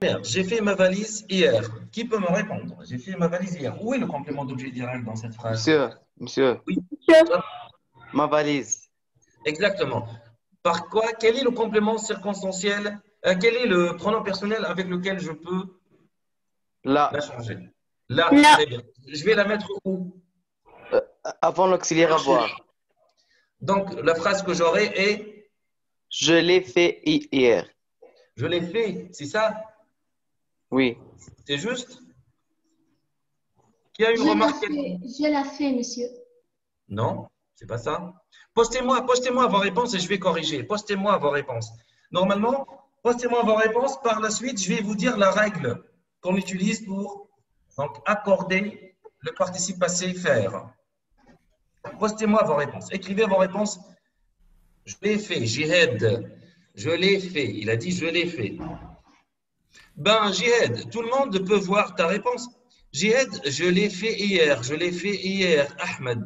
Merde, j'ai fait ma valise hier. Qui peut me répondre? J'ai fait ma valise hier. Où est le complément d'objet direct dans cette phrase? Monsieur, Oui, ma valise. exactement. Par quoi? Quel est le complément circonstanciel? Quel est le pronom personnel avec lequel je peux la Là, changer? Là, Là. très bien. Je vais la mettre où? euh, avant l'auxiliaire avoir. Donc, la phrase que j'aurai est Je l'ai fait hier. je l'ai fait, c'est ça? Oui. C'est juste? Qui a une Je l'ai remarque? fait, je l'ai fait, monsieur. Non, c'est pas ça. Postez-moi vos réponses et je vais corriger. Postez-moi vos réponses. Normalement, postez-moi vos réponses. Par la suite, je vais vous dire la règle qu'on utilise pour donc, accorder le participe passé faire. Postez-moi vos réponses. Écrivez vos réponses. Je l'ai fait. Jihad. Je l'ai fait. Il a dit je l'ai fait. Ben, Jihad, tout le monde peut voir ta réponse. Jihad, je l'ai fait hier. Je l'ai fait hier. Ahmed,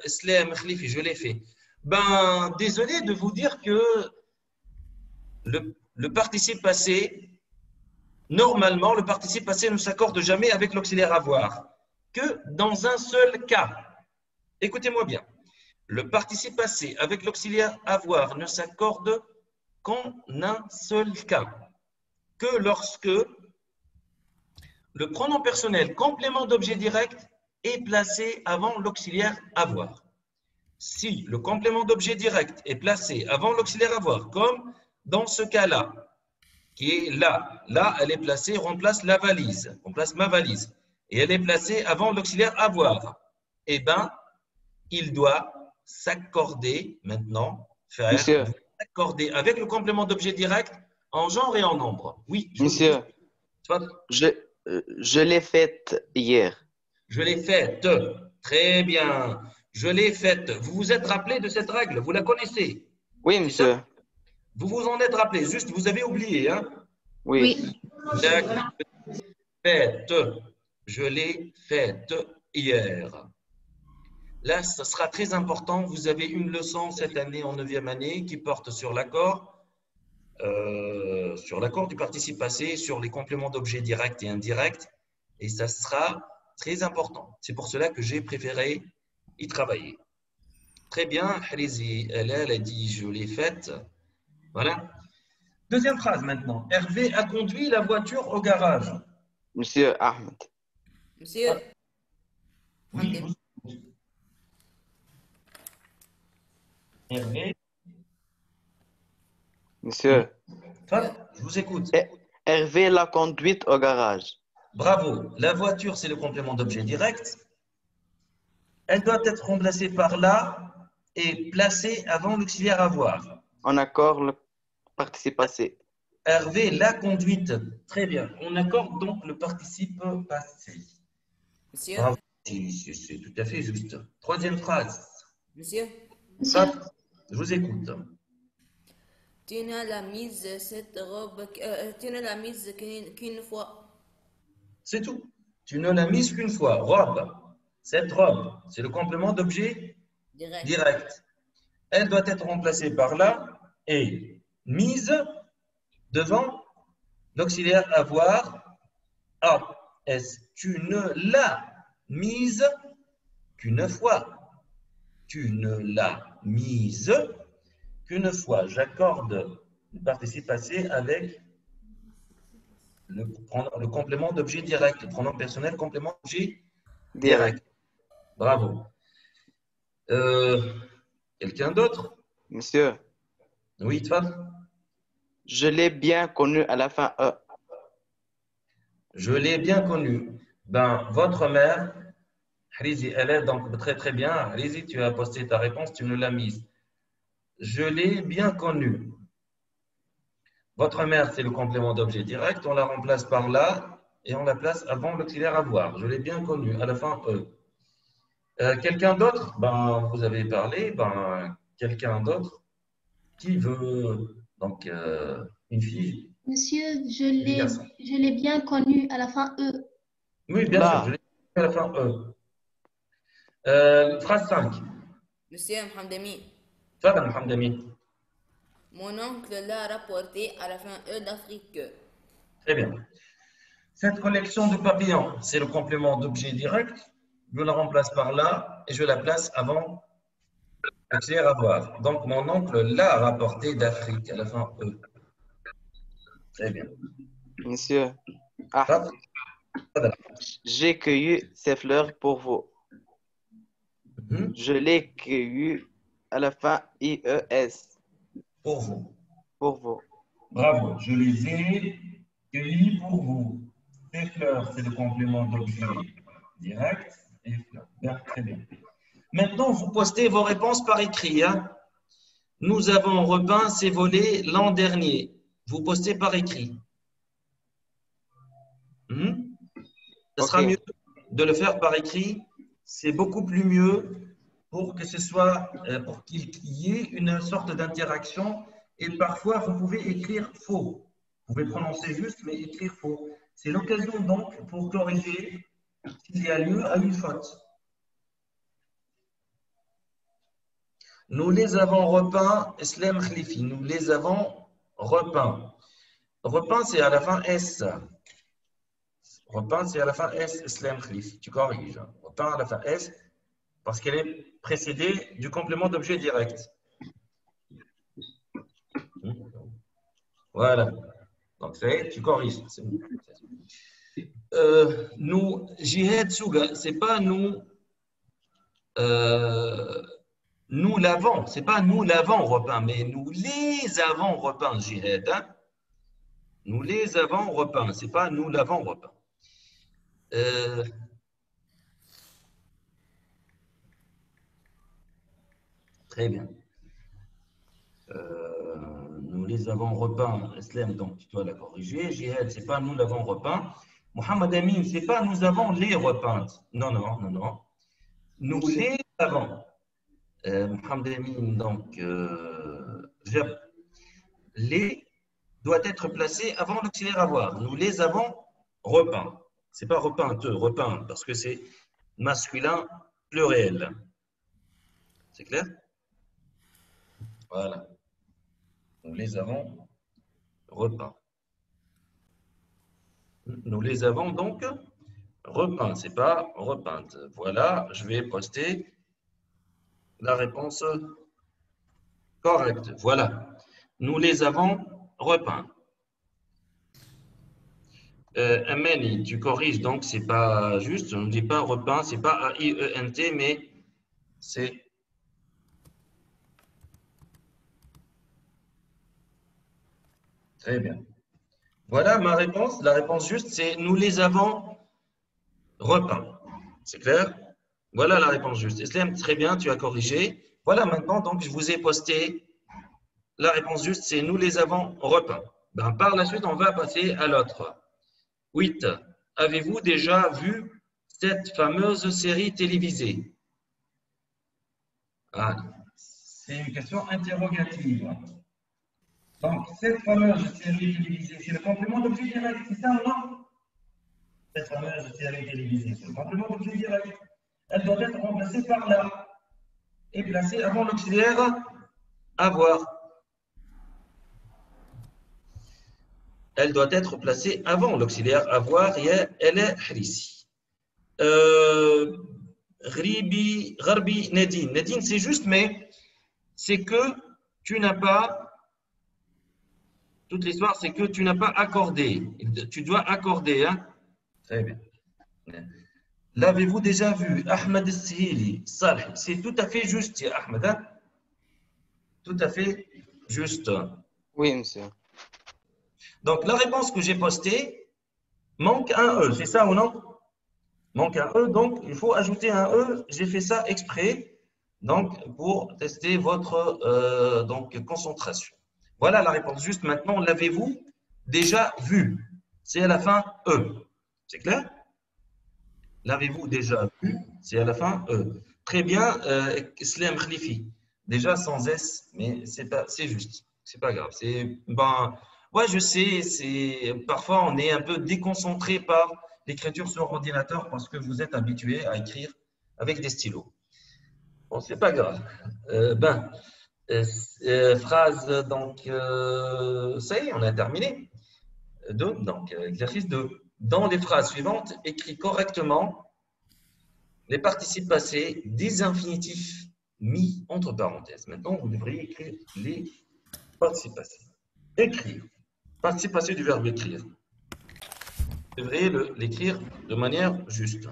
Islam, Khalifi, je l'ai fait. Ben, désolé de vous dire que le participe passé, normalement, le participe passé ne s'accorde jamais avec l'auxiliaire avoir, que dans un seul cas. Écoutez-moi bien. Le participe passé avec l'auxiliaire avoir ne s'accorde qu'en un seul cas, que lorsque le pronom personnel complément d'objet direct est placé avant l'auxiliaire avoir. Si le complément d'objet direct est placé avant l'auxiliaire avoir, comme dans ce cas-là, qui est là, là, elle est placée, remplace la valise, remplace ma valise, et elle est placée avant l'auxiliaire avoir, eh bien, il doit s'accorder maintenant, faire, Monsieur, s'accorder avec le complément d'objet direct en genre et en nombre. Oui, je vous monsieur, je, je l'ai faite hier. Je l'ai faite. Très bien. Je l'ai faite. Vous vous êtes rappelé de cette règle? Vous la connaissez? Oui, C'est ça? monsieur. Vous vous en êtes rappelé. Juste, vous avez oublié. Hein? Oui. Oui. D'accord. Faite. Je l'ai faite hier. Là, ce sera très important. Vous avez une leçon cette année en 9e année qui porte sur l'accord du participe passé, sur les compléments d'objets directs et indirects. Et ça sera très important. C'est pour cela que j'ai préféré y travailler. Très bien, Hrizi, elle a dit je l'ai faite. Voilà. Deuxième phrase maintenant. Hervé a conduit la voiture au garage. Monsieur Ahmed. Monsieur, Oui, Hervé. Monsieur. Je vous écoute. Hervé l'a conduite au garage. Bravo. La voiture, c'est le complément d'objet direct. Elle doit être remplacée par là et placée avant l'auxiliaire avoir. On accorde le participe passé. Hervé l'a conduite. Très bien. On accorde donc le participe passé. monsieur, Bravo. C'est tout à fait juste. Troisième phrase. monsieur, Monsieur, Je vous écoute. tu ne l'as mise cette robe, tu ne l'as mise qu'une fois. C'est tout. Tu ne l'as mise qu'une fois. Robe. Cette robe, c'est le complément d'objet Direct. direct. Elle doit être remplacée par là et mise devant l'auxiliaire avoir. Ah, est-ce tu ne l'as mise qu'une fois? Tu ne l'as mise qu'une fois. J'accorde le participe passé avec le complément d'objet direct, le pronom personnel complément d'objet Direct. direct. Bravo. Quelqu'un d'autre? Monsieur, Oui, toi? je l'ai bien connu à la fin E. Je l'ai bien connu. Ben, votre mère, Hrizi, elle est donc très très bien. Hrizi, tu as posté ta réponse, tu nous l'as mise. Je l'ai bien connu. Votre mère, c'est le complément d'objet direct. On la remplace par là et on la place avant l'auxiliaire avoir. Je l'ai bien connu, à la fin E. Quelqu'un d'autre? Ben, vous avez parlé. Ben, quelqu'un d'autre qui veut donc une fille, monsieur, des garçons. je l'ai bien connu à la fin E. Oui, bien sûr, je Là, l'ai connu à la fin E. Phrase 5. Monsieur Mohamdami, Fadal Hamdami. mon oncle l'a rapporté à la fin E d'Afrique. Très bien. Cette collection de papillons, c'est le complément d'objet direct. Je la remplace par là et je la place avant l'auxiliaire avoir. Donc, mon oncle l'a rapporté d'Afrique à la fin E. Très bien. Monsieur. Ah, Ça, voilà. j'ai cueilli ces fleurs pour vous. Mhm. Je les cueilli à la fin IES Pour vous. pour vous. Bravo. Je les ai cueillis pour vous. Ces fleurs, c'est le complément d'objet direct et fleurs. Bien, très bien. Maintenant, vous postez vos réponses par écrit. Hein. Nous avons repeint ces volets l'an dernier. Vous postez par écrit. Ce sera Ok. mieux de le faire par écrit. C'est beaucoup plus mieux pour que ce soit, pour qu'il y ait une sorte d'interaction. Et parfois, vous pouvez écrire faux. Vous pouvez prononcer juste, mais écrire faux. C'est l'occasion donc pour corriger s'il y a lieu à une faute. Nous les avons repeints, Islam Khlifi, nous les avons repeints. Repeint, c'est à la fin S. Repeint, c'est à la fin S, Islam Khlifi. Tu corriges. Repeint à la fin S parce qu'elle est précédée du complément d'objet direct. Voilà. Donc, tu corriges. Nous, Jihad Souga, c'est pas nous. Nous l'avons, c'est pas nous l'avons repeint, mais nous les avons repeints, Jihad. Hein? Nous les avons repeints, c'est pas nous l'avons repeint. Très bien. Nous les avons repeints, Islam, donc tu dois la corriger. Jihad, c'est pas nous l'avons repeint. Mohamed Amin, c'est pas nous avons les repeintes. Non, non, non, non. Nous les avons. Mohamed Amin, donc, les doit être placé avant l'auxiliaire avoir. Nous les avons repeints. C'est pas repeinte, repeint, parce que c'est masculin pluriel. C'est clair? Voilà. Nous les avons repeints. Nous les avons donc repeints. C'est pas repeinte. Voilà, je vais poster la réponse correcte. Voilà. Nous les avons repeints. Amani, tu corriges, donc c'est pas juste. On ne dit pas repeint, c'est pas A-I-E-N-T, mais c'est. Très bien. Voilà ma réponse. La réponse juste, c'est nous les avons repeints. C'est clair? Voilà la réponse juste. Islam, très bien, tu as corrigé. Voilà maintenant, donc je vous ai posté la réponse juste, c'est nous les avons repeints. Ben, par la suite, on va passer à l'autre. 8. Avez-vous déjà vu cette fameuse série télévisée? Ah, c'est une question interrogative. Donc, cette fameuse série télévisée, c'est le complément d'objet direct, c'est ça ou non? Cette fameuse série télévisée, c'est le complément d'objet direct. Elle doit être remplacée par là et placée avant l'auxiliaire avoir. Elle doit être placée avant l'auxiliaire avoir. Elle est Hrissi. Gharbi, Nadine. Nadine, c'est juste, mais c'est que tu n'as pas. Toute l'histoire, c'est que tu n'as pas accordé. Tu dois accorder. Hein? Très bien. L'avez-vous déjà vu? Ahmed Sihili, Salih. C'est tout à fait juste, Ahmed. Hein? Tout à fait juste. Oui, monsieur. Donc, la réponse que j'ai postée manque un E. C'est ça ou non? Manque un E. Donc, il faut ajouter un E. J'ai fait ça exprès. Donc, pour tester votre concentration. Voilà la réponse juste. Maintenant, l'avez-vous déjà vu? C'est à la fin E. C'est clair? L'avez-vous déjà vu? C'est à la fin E. Très bien, Islam Khlifi. Déjà sans S, mais c'est juste. C'est pas grave. Ouais, je sais. Parfois, on est un peu déconcentré par l'écriture sur ordinateur parce que vous êtes habitué à écrire avec des stylos. Bon, c'est pas grave. Phrase, donc, ça y est, on a terminé. 2. Donc, exercice 2. Dans les phrases suivantes, écris correctement les participes passés des infinitifs mis entre parenthèses. Maintenant, vous devriez écrire les participes passés. Écrire. Participe passé du verbe écrire. Vous devriez l'écrire de manière juste.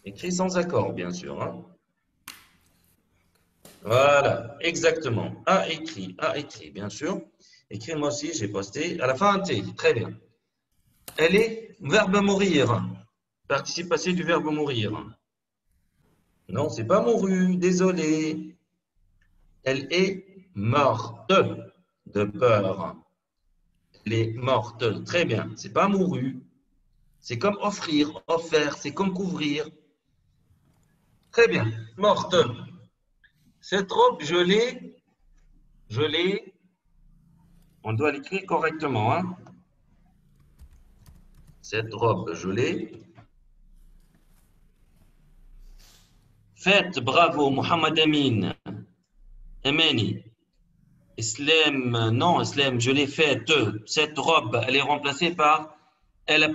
Écrit sans accord, bien sûr. Hein. Voilà, exactement. A écrit, bien sûr. Écrit, moi aussi, j'ai posté. À la fin, un T. Très bien. Elle est verbe mourir. Participe passé du verbe mourir. Non, c'est pas mouru, désolé. Elle est morte de peur. Elle est morte. Très bien. C'est pas mouru. C'est comme offrir, offert, c'est comme couvrir. Très bien. Morte. Cette robe, je l'ai, on doit l'écrire correctement. Hein. Cette robe, je l'ai. Faites, bravo, Mohamed Amin. Amani. Islam, non, Islam, je l'ai faite. Cette robe, elle est remplacée par L',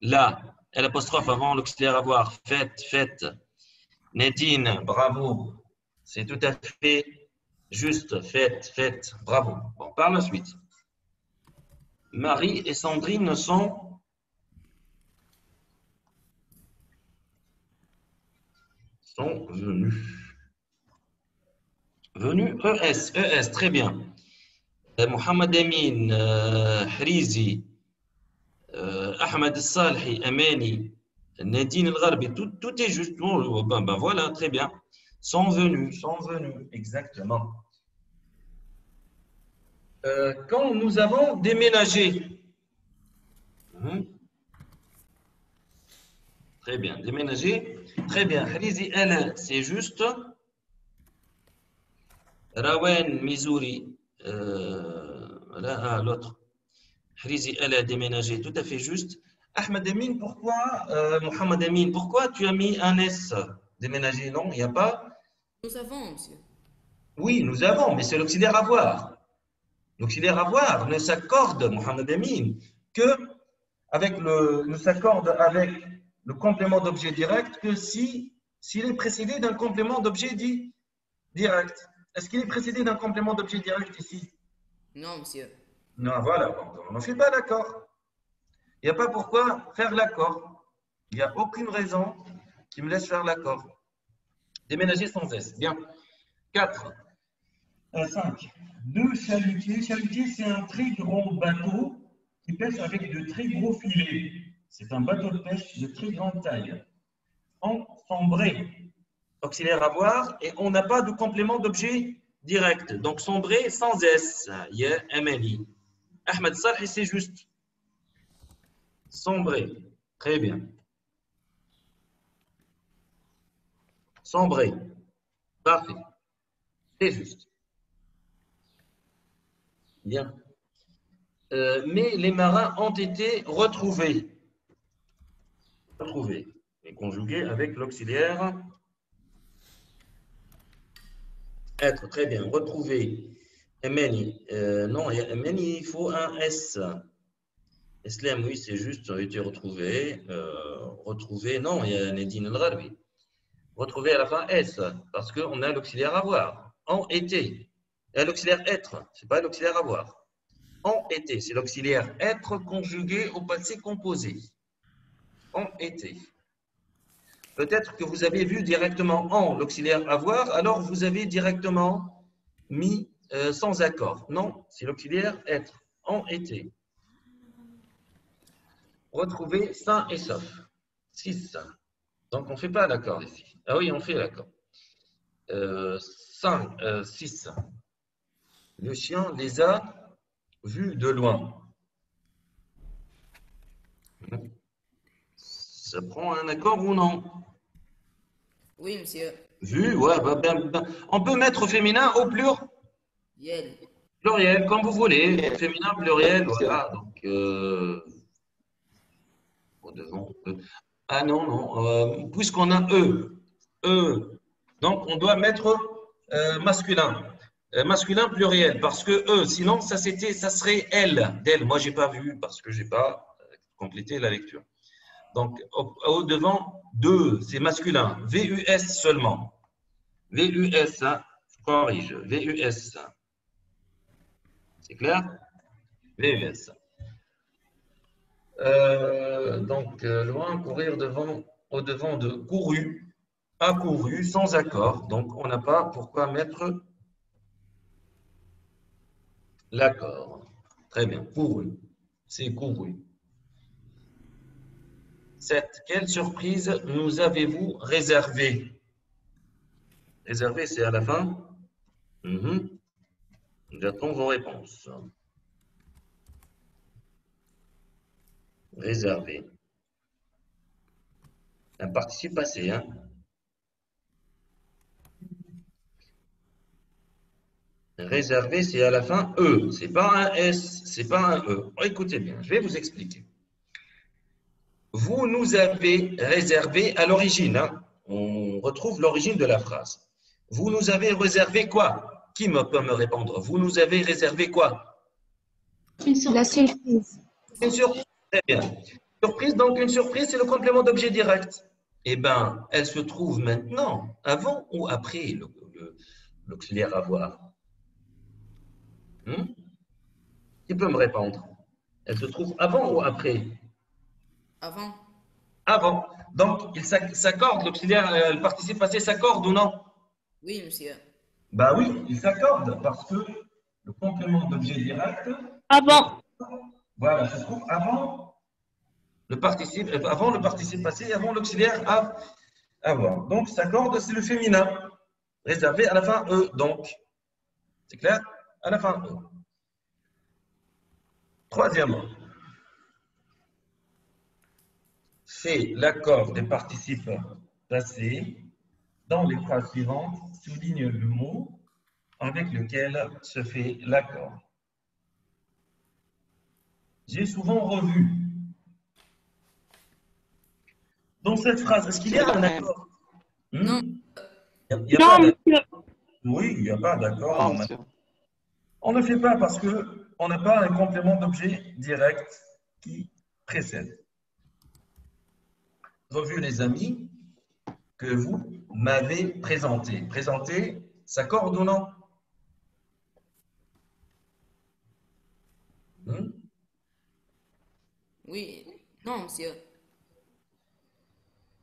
là. L' avant l'auxiliaire avoir. Faites. Nadine, bravo. C'est tout à fait juste. Faites. Bravo. Bon, par la suite. Marie et Sandrine sont venus. Venus, ES, très bien. Mohamed Amin, Hrizi, Ahmed Salhi, Amani, Nadine El-Gharbi, tout est juste. Ben voilà, très bien. Sont venus, exactement. Quand nous avons déménagé, très bien, déménagé, très bien. Hrizi, elle, c'est juste. Rawen, Missouri, l'autre. Hrizi, elle a déménagé, tout à fait juste. Ahmed Amin, pourquoi, Mohamed Amin, pourquoi tu as mis un S déménagé? Non, il n'y a pas. Nous avons, monsieur. Oui, nous avons, mais c'est l'auxiliaire avoir. L'auxiliaire avoir ne s'accorde, Mohamed Amin, ne s'accorde avec le complément d'objet direct que s'il est précédé d'un complément d'objet dit direct. Est-ce qu'il est précédé d'un complément d'objet direct ici? Non, monsieur. Non, voilà, on ne fait pas l'accord. Il n'y a pas pourquoi faire l'accord. Il n'y a aucune raison qui me laisse faire l'accord. Déménager sans S. Bien. 4. 5. 2 chalutiers. Chalutier, c'est un très grand bateau qui pêche avec de très gros filets. C'est un bateau de pêche de très grande taille. Sombré. Auxiliaire avoir, et on n'a pas de complément d'objet direct. Donc, sombré sans S. Ya Amani. Ahmed Salhi, c'est juste. Sombré. Très bien. Sombré. Parfait. C'est juste. Bien. Mais les marins ont été retrouvés. Et conjugués avec l'auxiliaire être. Très bien. Retrouver. Amani. Non, Amani, il faut un S. Islam, oui, c'est juste, ont été retrouvés. Retrouver, non, il y a Nadine El-Gharbi. Retrouver à la fin S, parce qu'on a l'auxiliaire avoir. Ont été. Et l'auxiliaire être, ce n'est pas l'auxiliaire avoir. Ont été, c'est l'auxiliaire être conjugué au passé composé. Ont été. Peut-être que vous avez vu directement en l'auxiliaire avoir, alors vous avez directement mis sans accord. Non, c'est l'auxiliaire être. Ont été. Retrouver sain et sauf. 6. Donc, on ne fait pas l'accord ici. Ah oui, on fait l'accord. 6. Le chien les a vus de loin. Ça prend un accord ou non? Oui, monsieur. Vu, ouais, on peut mettre au féminin au Yel. pluriel, comme vous voulez. Féminin, pluriel, voilà. Donc, ah non, puisqu'on a E. Donc, on doit mettre masculin. Masculin pluriel, parce que eux, sinon ça serait elle, d'elle. Moi, j'ai pas vu parce que j'ai pas complété la lecture. Donc, au devant, deux, c'est masculin. VUS seulement. VUS, hein, je corrige. VUS. C'est clair? VUS. Donc, loin, courir devant, au devant de couru, accouru, sans accord. Donc, on n'a pas pourquoi mettre l'accord. Très bien. Couru. C'est couru. 7. Quelle surprise nous avez-vous réservé? Réservé, c'est à la fin. J'attends vos réponses. Réservé. Un participe passé, hein? Réservé, c'est à la fin E. C'est pas un S, c'est pas un E. Écoutez bien, je vais vous expliquer. Vous nous avez réservé à l'origine, hein? On retrouve l'origine de la phrase. Vous nous avez réservé quoi? Qui peut me répondre? Vous nous avez réservé quoi? La surprise. Une surprise. Très bien. Surprise, donc une surprise, c'est le complément d'objet direct. Eh bien, elle se trouve maintenant, avant ou après l'auxiliaire avoir? Qui peut me répondre? Elle se trouve avant ou après? Avant. Avant. Donc, il s'accorde, l'auxiliaire, le participe passé s'accorde ou non? Oui, monsieur. Ben oui, il s'accorde parce que le complément d'objet direct, Avant. voilà, se trouve avant le participe passé et avant l'auxiliaire avoir. Donc, s'accorde, c'est le féminin, réservé à la fin E. Donc, c'est clair? À la fin E. Troisièmement, fait l'accord des participes passés dans les phrases suivantes, souligne le mot avec lequel se fait l'accord. J'ai souvent revu. Dans cette phrase, est-ce qu'il y a un accord? Non. Il y a pas d'accord. Oui, il n'y a pas d'accord. On ne le fait pas parce qu'on n'a pas un complément d'objet direct qui précède. Revu les amis que vous m'avez présentés. Présenté, s'accorde ou non? Oui. Non, monsieur.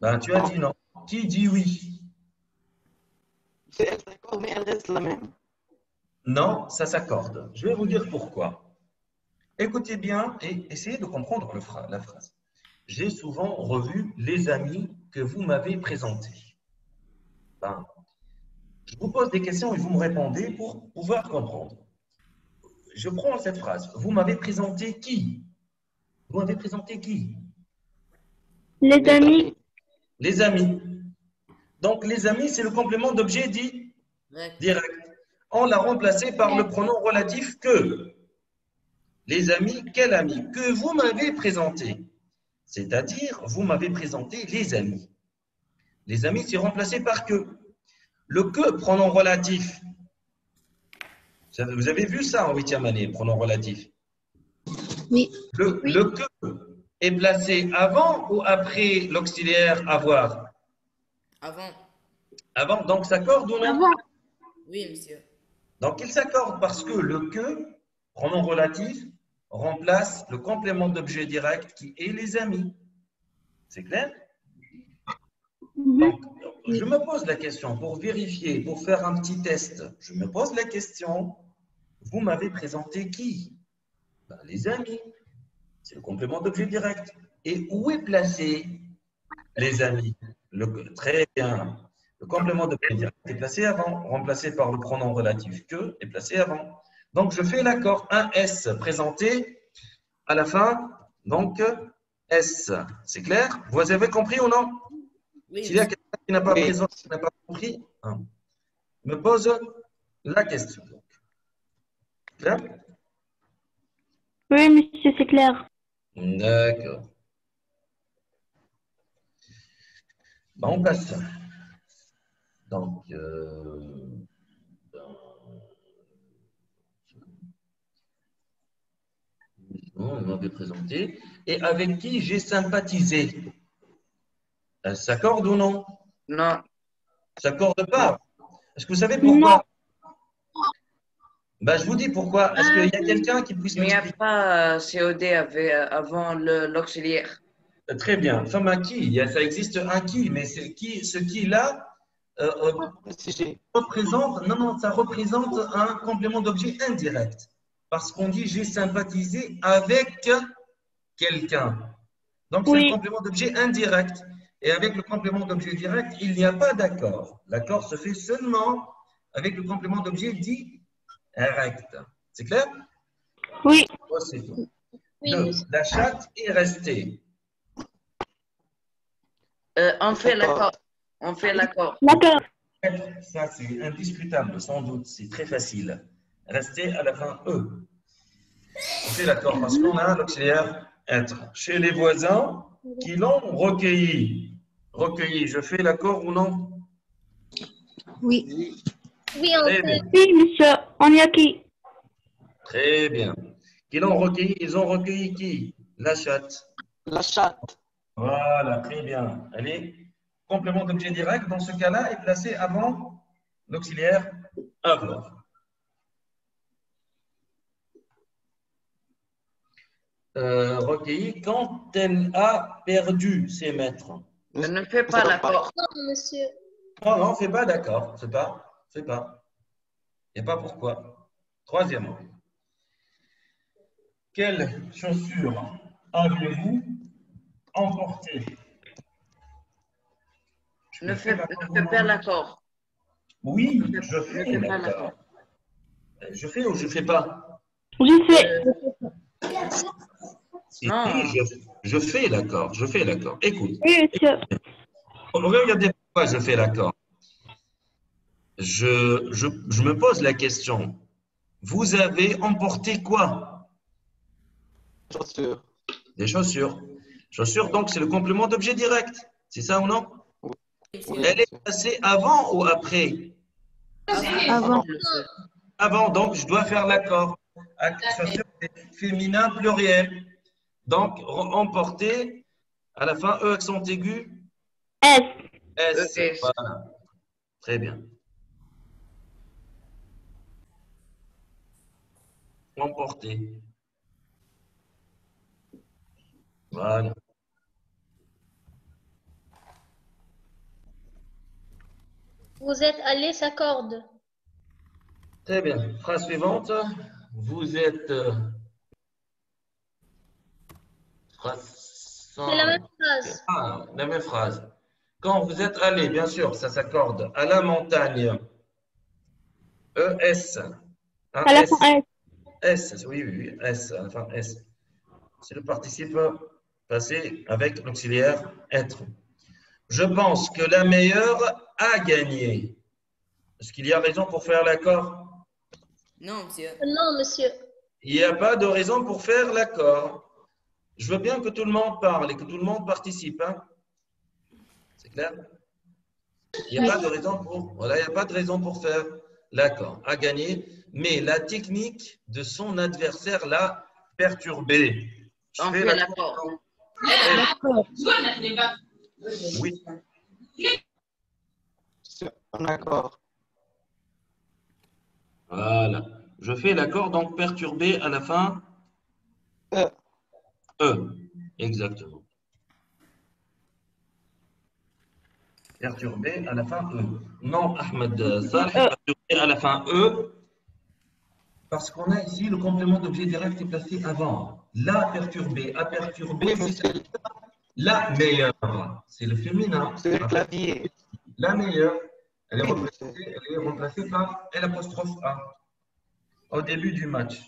Ben, tu as dit non. Qui dit oui? Elle s'accorde, mais elle reste la même. Non, ça s'accorde. Je vais vous dire pourquoi. Écoutez bien et essayez de comprendre la phrase. J'ai souvent revu les amis que vous m'avez présentés. Ben, je vous pose des questions et vous me répondez pour pouvoir comprendre. Je prends cette phrase. Vous m'avez présenté qui? Vous m'avez présenté qui? Les amis. Les amis. Donc, les amis, c'est le complément d'objet dit direct. On l'a remplacé par le pronom relatif que. Les amis, quel ami? Que vous m'avez présenté. C'est-à-dire, vous m'avez présenté les amis. Les amis, c'est remplacé par que. Le que, pronom relatif. Vous avez vu ça en 8e année, pronom relatif? Oui. Le que est placé avant ou après l'auxiliaire avoir? Avant. Avant, donc s'accorde ou non? Avant. Oui, monsieur. Donc il s'accorde parce que le que, pronom relatif, remplace le complément d'objet direct qui est les amis. C'est clair? Donc, je me pose la question pour vérifier, pour faire un petit test. Je me pose la question, vous m'avez présenté qui? Ben, les amis. C'est le complément d'objet direct. Et où est placé les amis? Très bien. Le complément d'objet direct est placé avant, remplacé par le pronom relatif que est placé avant. Donc, je fais l'accord. Un S présenté à la fin. Donc, S. C'est clair? Vous avez compris ou non? Oui, S'il y a monsieur. quelqu'un qui n'a pas présent, qui n'a pas compris, me pose la question. Clair? Oui, monsieur, c'est clair. D'accord. Bon, on passe. Donc, dans vous m'avez présenté, et avec qui j'ai sympathisé. Elle s'accorde ou non? Non. S'accorde pas. Est-ce que vous savez pourquoi? Ben, je vous dis pourquoi. Est-ce qu'il y a quelqu'un qui puisse Il n'y a m'expliquer? pas COD avant l'auxiliaire. Très bien. Femme à qui? Ça existe un qui, mais c'est qui, ce qui-là représente, non, ça représente un complément d'objet indirect. Parce qu'on dit j'ai sympathisé avec quelqu'un. Donc, c'est le complément d'objet indirect. Et avec le complément d'objet direct, il n'y a pas d'accord. L'accord se fait seulement avec le complément d'objet direct. C'est clair? Oui. Oh, c'est tout. Deux, la chatte est restée. On fait l'accord. On fait l'accord. D'accord. Ça, c'est indiscutable, sans doute. C'est très facile. Rester à la fin E. On fait l'accord parce qu'on a l'auxiliaire être. Chez les voisins qui l'ont recueilli. Recueilli, je fais l'accord ou non? Oui. Oui, Très bien. Oui, monsieur. On y a qui? Très bien. Qui l'ont recueilli, ils ont recueilli qui? La chatte. La chatte. Voilà, très bien. Allez, complément d'objet direct, dans ce cas-là, est placé avant l'auxiliaire avoir. Recueilli quand elle a perdu ses maîtres. Ne fais pas l'accord. Non, monsieur. Non, non, fais pas d'accord. Fais pas. Fais pas. Il n'y a pas pourquoi. Troisièmement. Quelles chaussures avez-vous emportées? Ne fais pas l'accord. Oui, je fais Ne fais pas l'accord. Je fais ou je fais pas? Je fais. Non. Je fais l'accord. Je fais l'accord. Écoute. Oui, monsieur. Regardez pourquoi je fais l'accord. Je me pose la question. Vous avez emporté quoi? Chaussures. Des chaussures. Chaussures, donc, c'est le complément d'objet direct. C'est ça ou non? Elle est passée avant ou après? Avant. Avant, donc, je dois faire l'accord. Chaussures, c'est féminin pluriel. Donc, emporter, à la fin, E accent aigu. S. S. S. Voilà. Très bien. Emporter. Voilà. Vous êtes allé s'accorde. Très bien. Phrase suivante. Vous êtes. C'est la même phrase. Ah, la même phrase. Quand vous êtes allé, bien sûr, ça s'accorde à la montagne. ES. Un À la S. fin S. S, oui, oui, oui, S, à la fin S. C'est le participe passé avec l'auxiliaire être. Je pense que la meilleure a gagné. Est-ce qu'il y a raison pour faire l'accord? Non, monsieur. Non, monsieur. Il n'y a pas de raison pour faire l'accord. Je veux bien que tout le monde parle et que tout le monde participe. Hein? C'est clair? Il n'y a pas de raison pour, voilà, il n'y a pas de raison pour faire l'accord. A gagné, mais la technique de son adversaire l'a perturbé. Je On fais fait l'accord. l'accord. Oui. En accord. Voilà. Je fais l'accord, donc perturbé à la fin. E. E. Exactement. Perturbé à la fin E. Non, Ahmed Saleh, perturbé à la fin E. Parce qu'on a ici le complément d'objet direct est placé avant. La perturbée, a perturbé, c'est la meilleure. C'est le féminin. C'est le clavier. La meilleure, elle est Oui, remplacée par l'apostrophe A au début du match.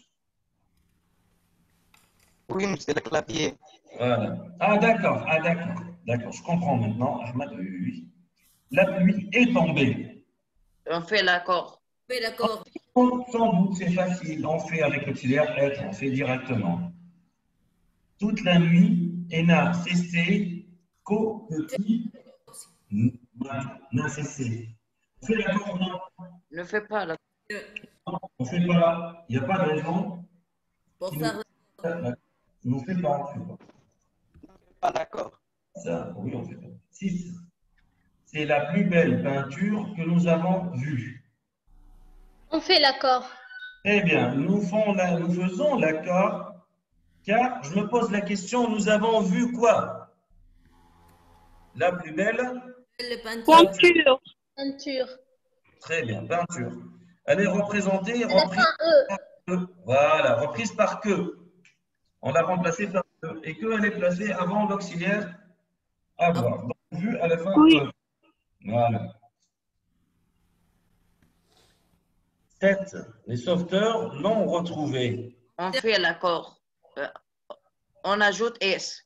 Oui, c'est le clavier. Voilà. Ah, d'accord, d'accord, je comprends maintenant, Ahmed. Oui. La pluie est tombée. On fait l'accord. Fais l'accord. Sans doute, c'est facile. On fait avec l'auxiliaire être, on fait directement. Toute la nuit, et n'a cessé qu'au petit n'a cessé. On fait l'accord ou non? Ne fais pas l'accord. On fait pas. Il n'y a pas de raison. Pour faire D'accord. Nous fait pas. Pas d'accord. Ça, oui, on fait pas. 6. C'est la plus belle peinture que nous avons vue. On fait l'accord. Très bien. Nous faisons l'accord, car je me pose la question, nous avons vu quoi? La plus belle Le peinture. Peinture. Peinture. Très bien, peinture. Elle est représentée, À la reprise fin, E. par que. Voilà, reprise par que. On l'a remplacée par que. Et que elle est placée avant l'auxiliaire avoir. Donc, vu à la fin Oui. E. Voilà. 7. Les sauveteurs l'ont retrouvé. On fait l'accord. On ajoute S.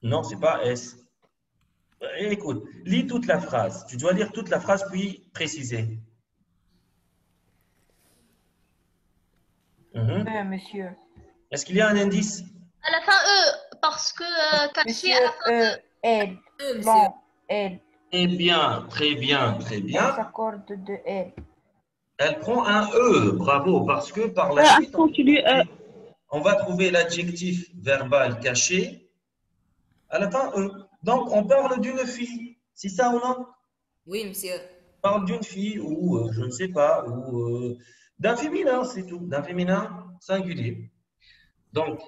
Non, c'est pas S. Écoute, lis toute la phrase. Tu dois lire toute la phrase puis préciser. Monsieur. Est-ce qu'il y a un indice? À la fin, E. Parce que caché à la fin. Elle. Monsieur. Bon, elle. Très bien, très bien, très On bien. s'accorde de elle. Elle prend un E, bravo, parce que par la suite, Continue. on va trouver l'adjectif verbal caché à la fin E. Donc, on parle d'une fille. C'est ça ou non? Oui, monsieur. On parle d'une fille ou, je ne sais pas, ou d'un féminin, c'est tout. D'un féminin singulier. Donc,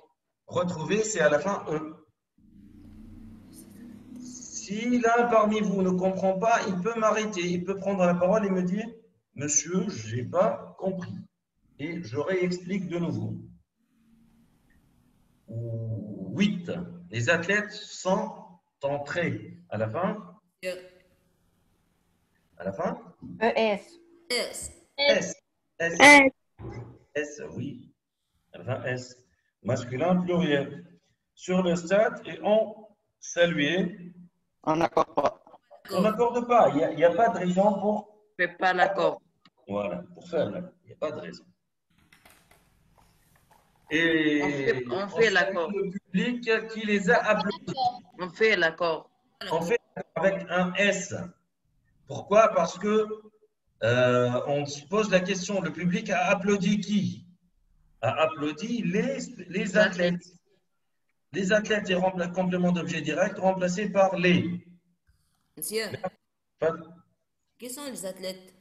retrouver, c'est à la fin E. Si l'un parmi vous ne comprend pas, il peut m'arrêter. Il peut prendre la parole et me dire « Monsieur, je n'ai pas compris. » Et je réexplique de nouveau. 8. Les athlètes sont entrés. À la fin? Monsieur. À la fin? ES. S. S. S. S. S, oui. À la fin, S. Masculin pluriel. Sur le stade et ont salué. On n'accorde pas. On n'accorde pas. Il n'y a pas de raison pour. On fait pas l'accord. Voilà, pour faire là. Il n'y a pas de raison. Et On fait l'accord. Le public qui les a applaudis. On fait l'accord. On fait avec un S. Pourquoi? Parce que on se pose la question, le public a applaudi qui? A applaudi les athlètes. Les athlètes et complément d'objet direct remplacés par les. Monsieur. Pas- Qui sont les athlètes?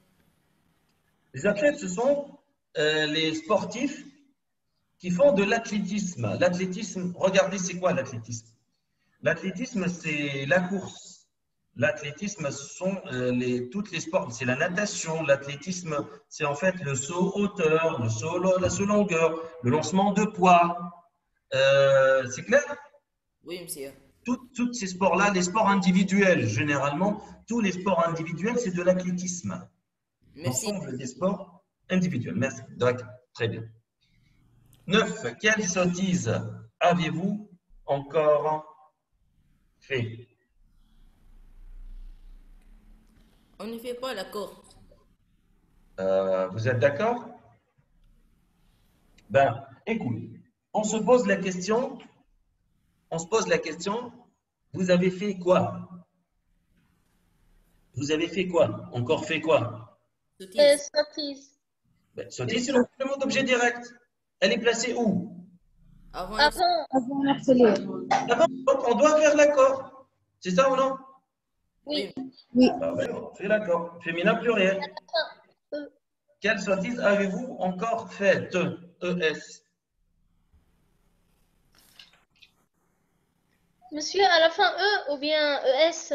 Les athlètes, ce sont les sportifs qui font de l'athlétisme. L'athlétisme, regardez, c'est quoi l'athlétisme? L'athlétisme, c'est la course. L'athlétisme, ce sont toutes les sports. C'est la natation. L'athlétisme, c'est en fait le saut hauteur, le saut longueur, le lancement de poids. C'est clair? Oui, monsieur. Tous ces sports-là, les sports individuels, généralement, tous les sports individuels, c'est de l'athlétisme. Merci. L'ensemble des sports individuels. Merci. D'accord. Très bien. 9. Quelle sottise avez-vous encore fait? On ne fait pas l'accord. Vous êtes d'accord? Ben, écoute, on se pose la question, vous avez fait quoi? Vous avez fait quoi? Encore fait quoi? Sottise. Sottise. Ben, sottise, c'est le complément d'objet direct. Elle est placée où? Avant. Avant. Avant l'absolu. D'abord, donc on doit faire l'accord. C'est ça ou non? Oui. Ah ouais, on fait l'accord. Féminin pluriel. Quelle sottise avez-vous encore faite? ES. Monsieur, à la fin, E ou bien ES?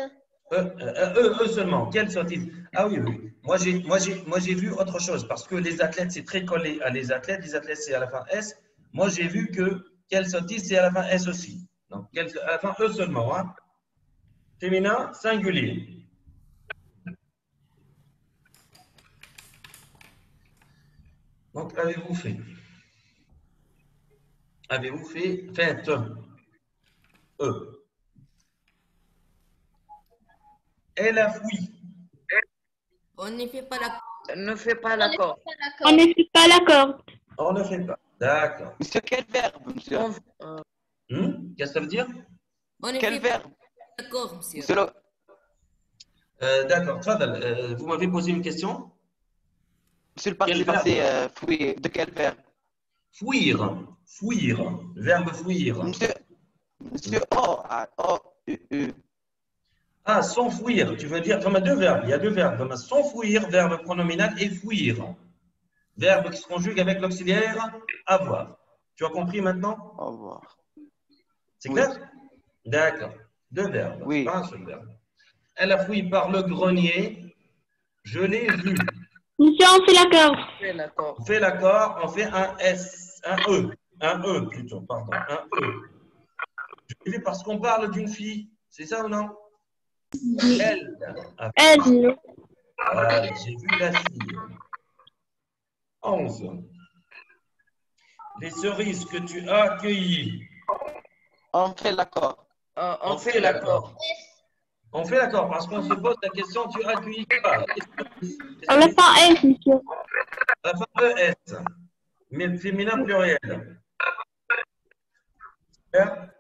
Seulement. Quelle sottise? Ah oui, oui. Moi, j'ai vu autre chose parce que les athlètes, c'est très collé à les athlètes. Les athlètes, c'est à la fin S. Moi, j'ai vu que quelle sottise, c'est à la fin S aussi. Donc, à la fin E seulement. Hein. Féminin, singulier. Donc, avez-vous fait? Avez-vous fait? Faites. E. Elle a fui. On ne fait pas l'accord. Ne fait pas l'accord. On ne fait pas l'accord. On ne fait pas. D'accord. Monsieur, quel verbe, monsieur? Qu'est-ce que ça veut dire? On ne Quel fait pas verbe? l'accord, monsieur. Monsieur D'accord. Tfadal, vous m'avez posé une question? Monsieur le parti Quel verbe? passé, fouillé. De quel verbe? Fuir. Fuir. Verbe fuir. Monsieur O, O, U. Ah, s'enfuir. Tu veux dire, comme deux verbes. Il y a deux verbes. Comme s'enfuir, verbe pronominal, et fuir. Verbe qui se conjugue avec l'auxiliaire avoir. Tu as compris maintenant? Au revoir. C'est Oui. clair? D'accord. Deux verbes. Oui. Pas un seul verbe. Elle a fouillé par le grenier. Je l'ai vu. Monsieur, on fait l'accord. On fait l'accord. On fait l'accord, on fait un S, un E plutôt, pardon, un E. Je l'ai vu parce qu'on parle d'une fille. C'est ça ou non? Elle. Elle. Voilà, j'ai vu la fille. 11. Les cerises que tu as accueillies. On fait l'accord. On fait l'accord. On fait l'accord parce qu'on se pose la question, tu as accueilli quoi? On le fait S, monsieur. La fin ES, mais féminin pluriel. Super.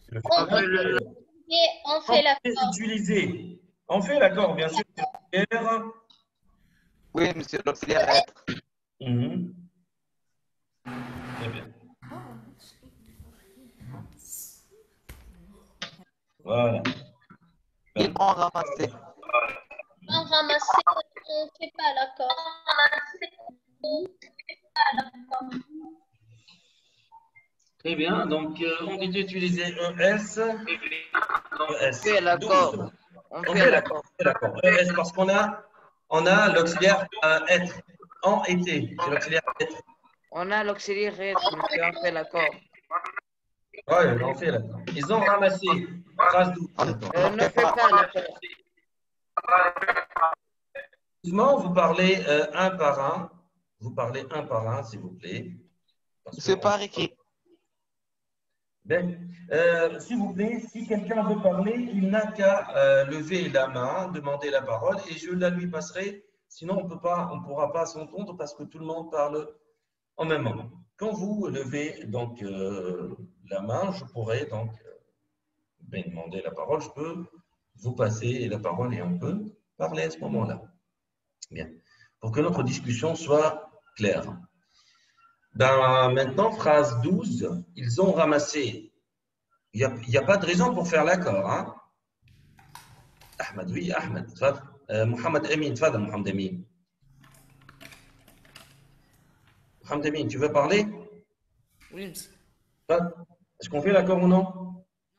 Le féminin pluriel. Et on fait l'accord. Utiliser. On fait l'accord, bien sûr. Oui, monsieur l'auxiliaire être. Mhm. Très bien. Voilà. Ils ont ramassé. On ramasse, on ne fait pas l'accord. Très bien. Donc, on dit utiliser ES. On fait l'accord. On fait l'accord. ES parce qu'on a l'auxiliaire être. En été. C'est l'auxiliaire être. On a l'auxiliaire être, monsieur, on fait l'accord. Oui, on fait l'accord. Ils ont ramassé. Phrase 12. Ne fait pas l'accord. Excusez-moi, vous parlez un par un. Vous parlez un par un, s'il vous plaît. C'est par écrit. Ben, s'il vous plaît, si quelqu'un veut parler, il n'a qu'à lever la main, demander la parole et je la lui passerai. Sinon, on ne pourra pas s'entendre parce que tout le monde parle en même moment. Quand vous levez donc la main, je pourrai donc demander la parole. Je peux vous passer la parole et on peut parler à ce moment-là. Bien. Pour que notre discussion soit claire. Ben, maintenant, phrase 12, ils ont ramassé. Il n'y a pas de raison pour faire l'accord. Hein? Ahmed, oui, Ahmed. Mohamed Amin, tfadal, Mohamed Amin. Mohamed Amin, tu veux parler? Oui, monsieur. Est-ce qu'on fait l'accord ou non?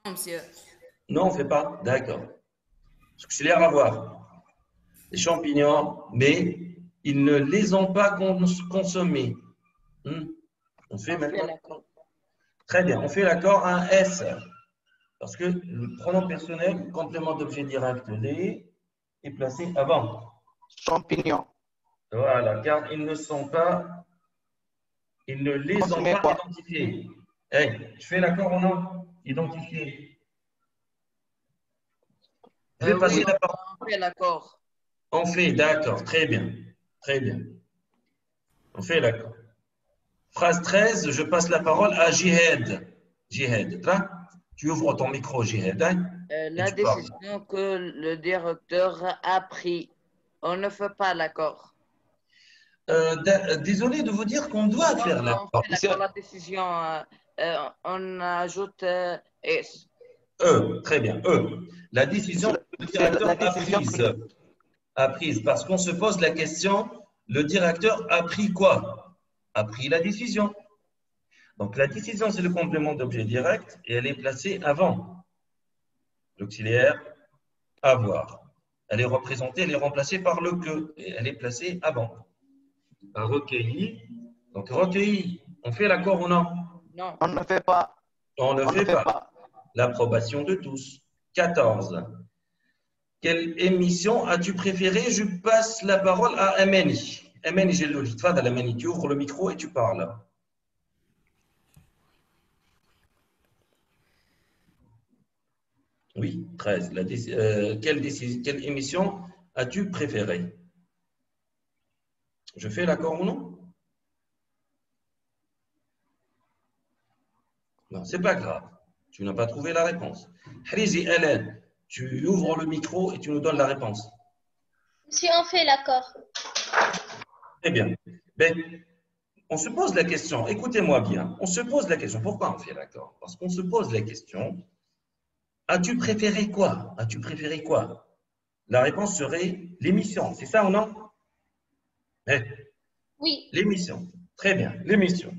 Non, monsieur. Non, on ne fait pas. D'accord. Parce que c'est l'air à voir. Les champignons, mais ils ne les ont pas consommés. On fait maintenant. L'accord. Très bien, on fait l'accord un S. Parce que le pronom personnel, complément d'objet direct, les est placé avant. Champignon. Voilà, car ils ne les ont pas identifiés. Hey, je fais l'accord ou non? Identifié. Je vais passer Oui, la parole. on fait l'accord. On fait, d'accord, très bien. Très bien. On fait l'accord. Phrase 13, je passe la parole à Jihad. Jihad, tu ouvres ton micro, Jihad. La décision que le directeur a prise, on ne fait pas l'accord. Désolé de vous dire qu'on doit faire l'accord. On fait l'accord, la décision, on ajoute S. Très bien, La décision que le directeur a prise. Parce qu'on se pose la question, le directeur a pris quoi? A pris la décision. Donc, la décision, c'est le complément d'objet direct et elle est placée avant l'auxiliaire avoir. Elle est représentée, elle est remplacée par le que et elle est placée avant. Recueilli. Donc, recueilli, on fait l'accord ou non? Non. On ne fait pas. On ne fait pas. L'approbation de tous. 14. Quelle émission as-tu préférée? Je passe la parole à Amani. Amani Gellouli. Tfadal Amani, tu ouvres le micro et tu parles. Oui, 13. Quelle émission as-tu préférée? Je fais l'accord ou non? Non, c'est pas grave. Tu n'as pas trouvé la réponse. Hrizi Hélène, tu ouvres le micro et tu nous donnes la réponse. Si on fait l'accord. Très bien. Ben, on se pose la question, écoutez-moi bien, on se pose la question. Pourquoi on fait l'accord? Parce qu'on se pose la question, as-tu préféré quoi? As-tu préféré quoi? La réponse serait l'émission, c'est ça ou non? Oui. L'émission, très bien, l'émission.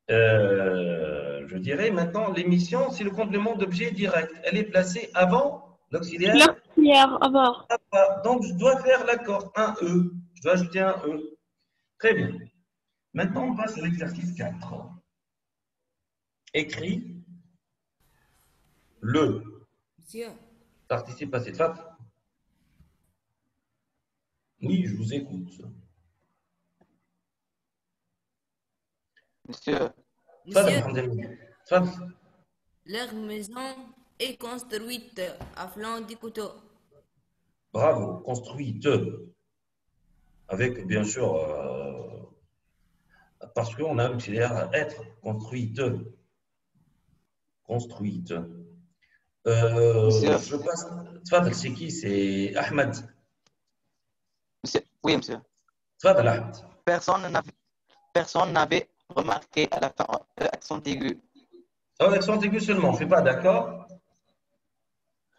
Je dirais maintenant, l'émission, c'est le complément d'objet direct. Elle est placée avant l'auxiliaire. L'auxiliaire, avant. Donc, je dois faire l'accord, un E. Je dois ajouter un E. Très bien. Maintenant, on passe à l'exercice 4. Écris le Monsieur, participe passé. Fat. Oui, je vous écoute. Monsieur, Fat, monsieur, alhamdulillah. Fat. leur maison est construite à flanc du couteau. Bravo, construite. Avec, bien sûr, parce qu'on a l'auxiliaire être, construite. Construite. Monsieur. Je passe. Tfadal, c'est qui? C'est Ahmed. monsieur, oui, monsieur. Tfadal, Ahmed. Personne n'avait remarqué à la fin accent aigu Oh, l'accent aigu seulement, on ne fait pas d'accord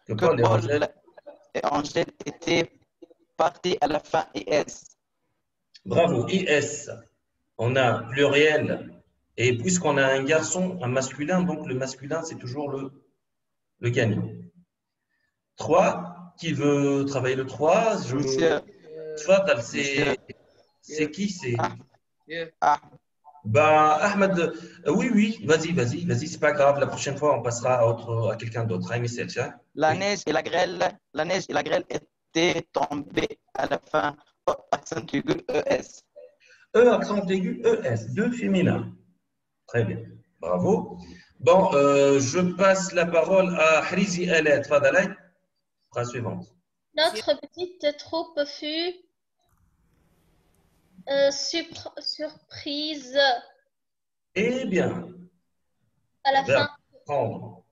que que Paul et Paul Angèle. et Angèle étaient partis à la fin IS. Bravo, IS. On a pluriel. Et puisqu'on a un garçon, un masculin, donc le masculin, c'est toujours le gagnant. 3. Qui veut travailler le 3? Monsieur. Tfadal, Monsieur. c'est qui? C'est. Ah, Bah, Ahmed, oui, vas-y, c'est pas grave. La prochaine fois, on passera à quelqu'un d'autre. Un message, hein? la Oui. neige et la grêle étaient tombées à la fin accent aigu ES. E, accent aigu, ES, deux féminins. Très bien, bravo. Bon, je passe la parole à Hrizi Alet. Fadalay, phrase suivante. Notre petite troupe fut surprise Eh bien, à la verbe fin. prendre,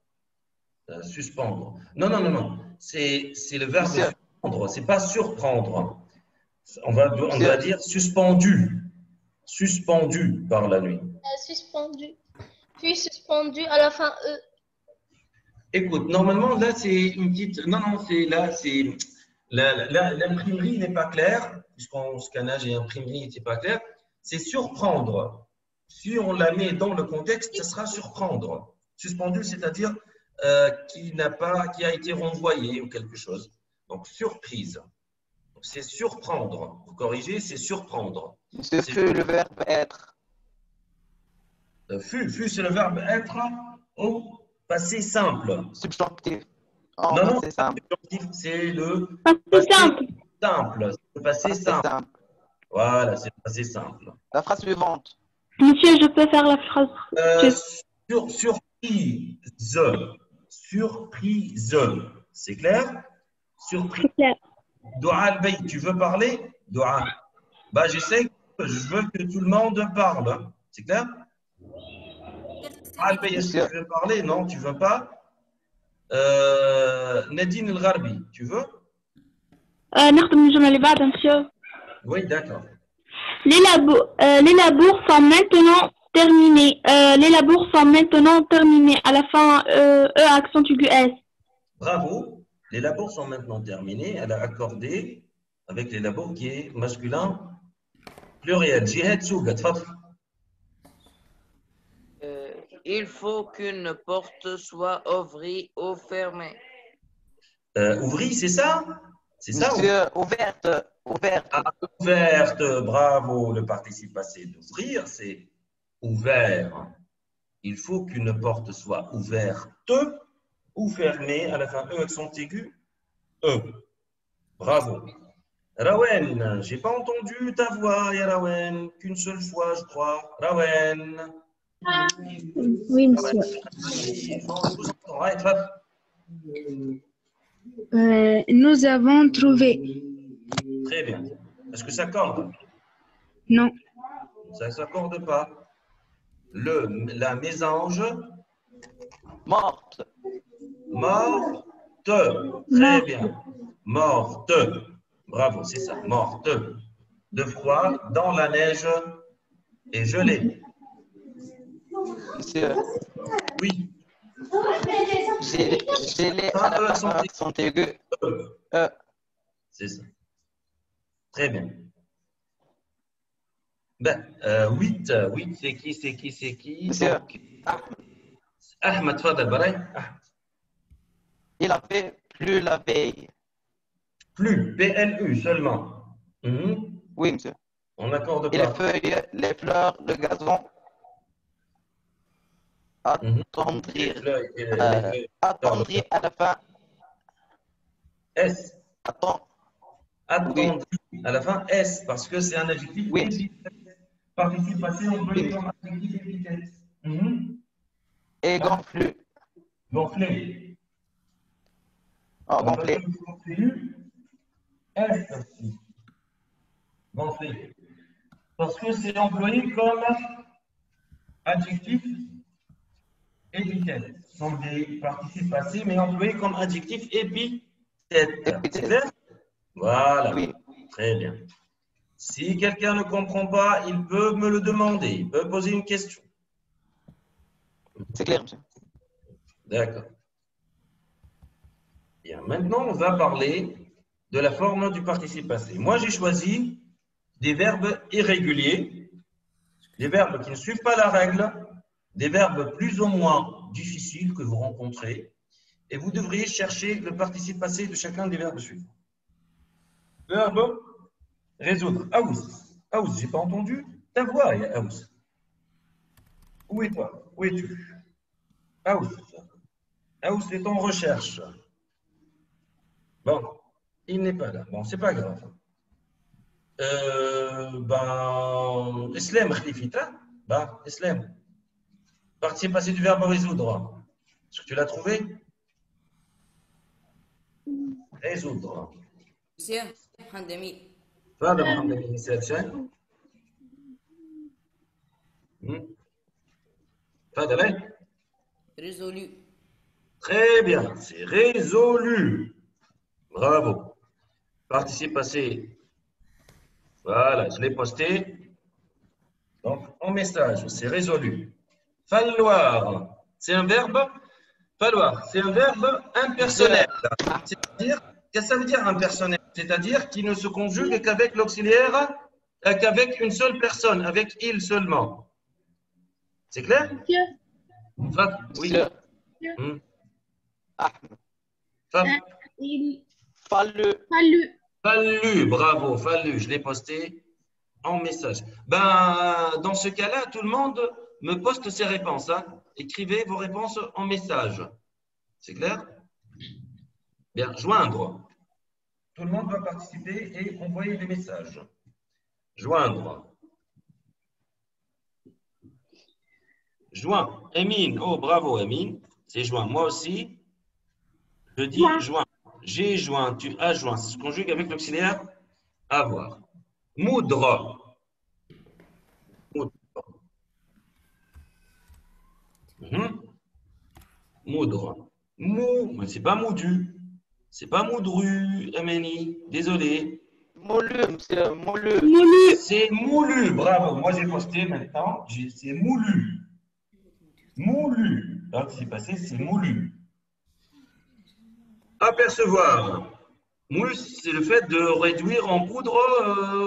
suspendre. Non. C'est le verbe Monsieur. suspendre, c'est pas surprendre. On doit Monsieur. dire suspendu. Suspendu par la nuit. Suspendu. Puis suspendu à la fin E. Écoute, normalement, là, c'est une petite. Non, c'est là, c'est. L'imprimerie n'est pas claire, puisqu'on scannage et imprimerie n'était pas clair. C'est surprendre. Si on la met dans le contexte, ça sera surprendre. Suspendu, c'est-à-dire qui a été renvoyé ou quelque chose. Donc, surprise. C'est surprendre. Pour corriger, c'est surprendre. Monsieur fut le verbe être. Fut, c'est le verbe être au passé simple. Subjonctif. Non, C'est simple. c'est le C'est simple. simple. C'est le passé simple. Voilà, c'est le passé simple. La phrase suivante. Monsieur, je peux faire la phrase. Surprise. Surprise. C'est clair? Surprise. C'est clair. Doua al-Bayt, tu veux parler? Doua. Bah, j'essaie, je veux que tout le monde parle. C'est clair? Al-Bayt, est-ce que tu veux parler? Non, tu veux pas? Nadine El-Gharbi, tu veux? نخدم الجملة اللي بعدها monsieur. Oui, d'accord. Les labours sont maintenant terminés. Les labours sont maintenant terminés. À la fin, E accent aigu S. Bravo. Les labours sont maintenant terminés. Elle a accordé avec les labours qui est masculin pluriel. Jihad Souga, tfadl. Il faut qu'une porte soit ouvrie ou fermée. Ouvrie, c'est ça? C'est ça? Monsieur, ouverte. Ah, ouverte, bravo. Le participe passé d'ouvrir, c'est ouvert. Il faut qu'une porte soit ouverte ou fermée. À la fin, E accent aigu, E. Bravo. Rawen, j'ai pas entendu ta voix, ya Rawen, qu'une seule fois, je crois. Rawen. Oui, monsieur. Nous avons trouvé. Très bien. Est-ce que ça accorde? Non. Ça ne s'accorde pas. La mésange. Morte. Morte. Très bien. Morte. Bravo, c'est ça. Morte. De froid dans la neige Et je l'ai. Monsieur, Oui. j'ai les à la fin accent aigu. C'est ça. Très bien. Ben, 8, c'est qui Monsieur, donc, Ahmed Fadel Baray. il a fait plus la veille. Plus, PLU seulement. Oui, monsieur. On n'accorde Et les pas. feuilles, les fleurs, le gazon. Attendrir. Attendrir à la fin. S. Attendrir Oui. à la fin S, parce que c'est un adjectif. Oui. Participe passé employé comme adjectif épithète. Et gonflu. Gonflé. Oh, gonflé. S aussi. Gonflé. Parce que c'est employé comme adjectif épithète. Ce sont des participes passés, mais employés comme adjectif épithète. C'est clair? Voilà. Oui. Très bien. Si quelqu'un ne comprend pas, il peut me le demander. Il peut poser une question. C'est clair, monsieur. D'accord. Bien. Maintenant, on va parler de la forme du participe passé. Moi, j'ai choisi des verbes irréguliers, des verbes qui ne suivent pas la règle, des verbes plus ou moins difficiles que vous rencontrez, et vous devriez chercher le participe passé de chacun des verbes suivants. Verbe résoudre. Aous, j'ai pas entendu ta voix, Aous. Où es toi? Où es-tu? Aous, est en recherche. Bon, il n'est pas là. Bon, c'est pas grave. Islam, Khlifita. Islam. Participe passé du verbe résoudre. Est-ce que tu l'as trouvé? Résoudre. Monsieur, Handami. Fada Mohamed Nisal Chan. Fada là? Résolu. Très bien, c'est résolu. Bravo. Participe passé. Voilà, je l'ai posté. Donc, en message, c'est résolu. Falloir, c'est un verbe. Falloir, c'est un verbe impersonnel. C'est-à-dire, qu'est-ce que ça veut dire impersonnel? C'est-à-dire qu'il ne se conjugue qu'avec l'auxiliaire, qu'avec une seule personne, avec il seulement. C'est clair? Oui. Fallu, bravo, fallu, je l'ai posté en message. Dans ce cas-là, tout le monde me poste ses réponses. Hein. Écrivez vos réponses en message. C'est clair? Bien, joindre. Tout le monde va participer et envoyer des messages. Joindre. Joint. Emine. Oh, bravo, Emine. C'est joint. Moi aussi, je dis joint. J'ai joint, tu as joint. Ça se conjugue avec l'auxiliaire avoir. Moudre. Moudre. Mou, mais c'est pas moudu. C'est pas moudru, Amani. Désolé. Moulu, monsieur, moulu. C'est moulu, bravo. Moi, j'ai posté maintenant. C'est moulu. Moulu. Donc, c'est passé, c'est moulu. Apercevoir. Moulu, c'est le fait de réduire en poudre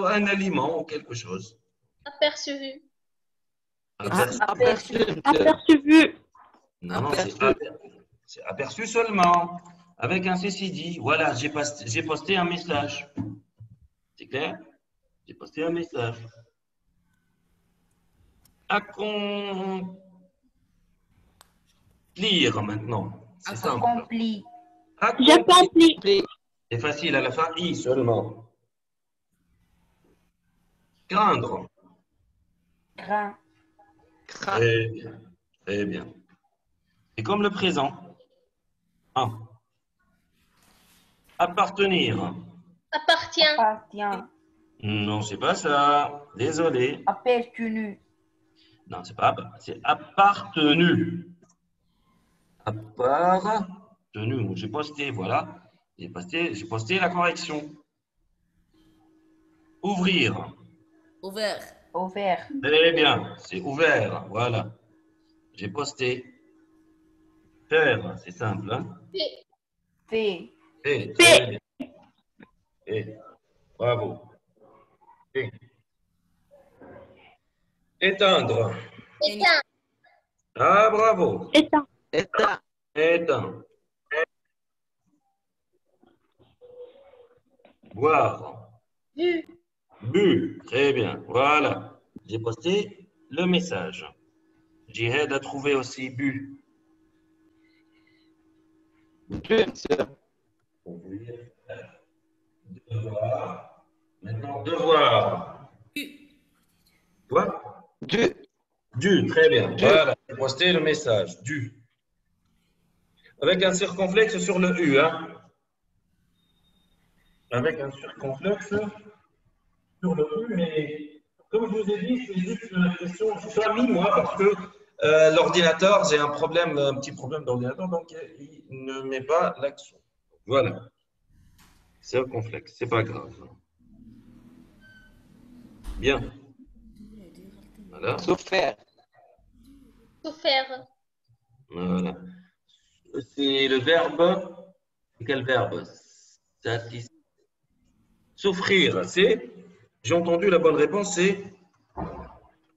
un aliment ou quelque chose. Aperçu. Aperçu. Non, c'est aperçu seulement. Avec un CCD. Voilà, j'ai posté un message. C'est clair? J'ai posté un message. Accomplir maintenant. C'est ça. Accompli. J'accomplis. C'est facile, à la fin, I seulement. Craindre. Grain. Très bien. Très bien. C'est comme le présent. Un. Appartenir. Appartient. Appartient. Non, c'est pas ça. Désolé. Appartenu. Non, c'est pas. C'est appartenu. Appartenu. J'ai posté, voilà. J'ai posté la correction. Ouvrir. Ouvert. Ouvert. Très bien, c'est ouvert. Voilà. J'ai posté. Faire, c'est simple. Hein? Fait. Et, très bien. Et, bravo. Et. Éteindre. Éteint. Ah, bravo. Éteint. Éteint. Éteint. Boire. Bu. Bu. Très bien. Voilà. J'ai posté le message. Jihad a trouvé aussi bu. Du, monsieur. Ouvrir. Devoir. Maintenant, devoir. Quoi? Du. Du. Très bien. Du. Voilà. J'ai posté le message. Du. Avec un circonflexe sur le U. Hein? Avec un circonflexe sur le U, mais comme je vous ai dit, c'est juste une question. Je suis mis moi parce que l'ordinateur, j'ai un petit problème d'ordinateur, donc il ne met pas l'accent. Voilà. Circonflexe, c'est pas grave. Bien. Voilà. Souffert. Souffert. Voilà. C'est le verbe. Quel verbe? Souffrir, c'est. J'ai entendu la bonne réponse, c'est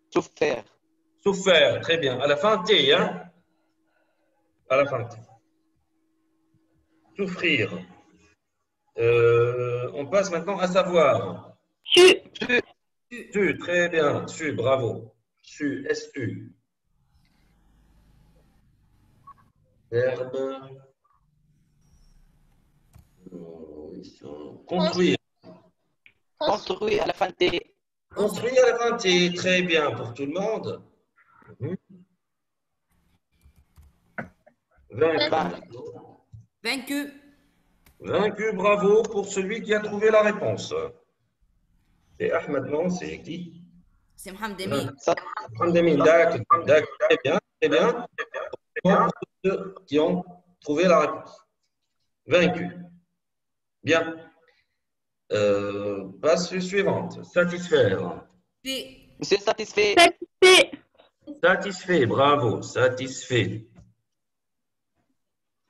Souffert. souffert. Très bien. À la fin, T, hein? À la fin, T. Souffrir. On passe maintenant à savoir. Su. Su, très bien. Su, bravo. Su, S-U. Verbe. Construire. Construit à la fin T. Construire à la fin, T. Très bien pour tout le monde. Vaincre. Vaincu. Vaincu, bravo pour celui qui a trouvé la réponse. Et Ahmed, non, c'est qui? C'est Mohamed Demi. Mohamed Amin, d'accord, très bien, très bien. Pour ceux qui ont trouvé la réponse. Vaincu. Bien. Passe suivante. Satisfaire. P. Monsieur satisfait. Satisfait. Satisfait, bravo. Satisfait.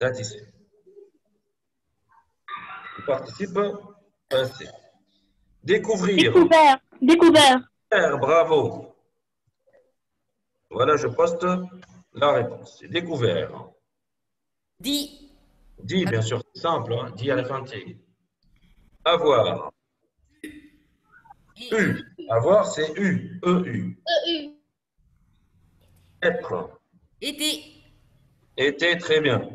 Satisfait. Le participe passé. Découvrir. Découvert. Découvert. Bravo. Voilà, je poste la réponse. C'est découvert. Dit. Dit, bien sûr, c'est simple. Hein. Dit à la fin de T. Avoir. U. Avoir, c'est U. E-U. E-U. Être. Été. Était, très bien.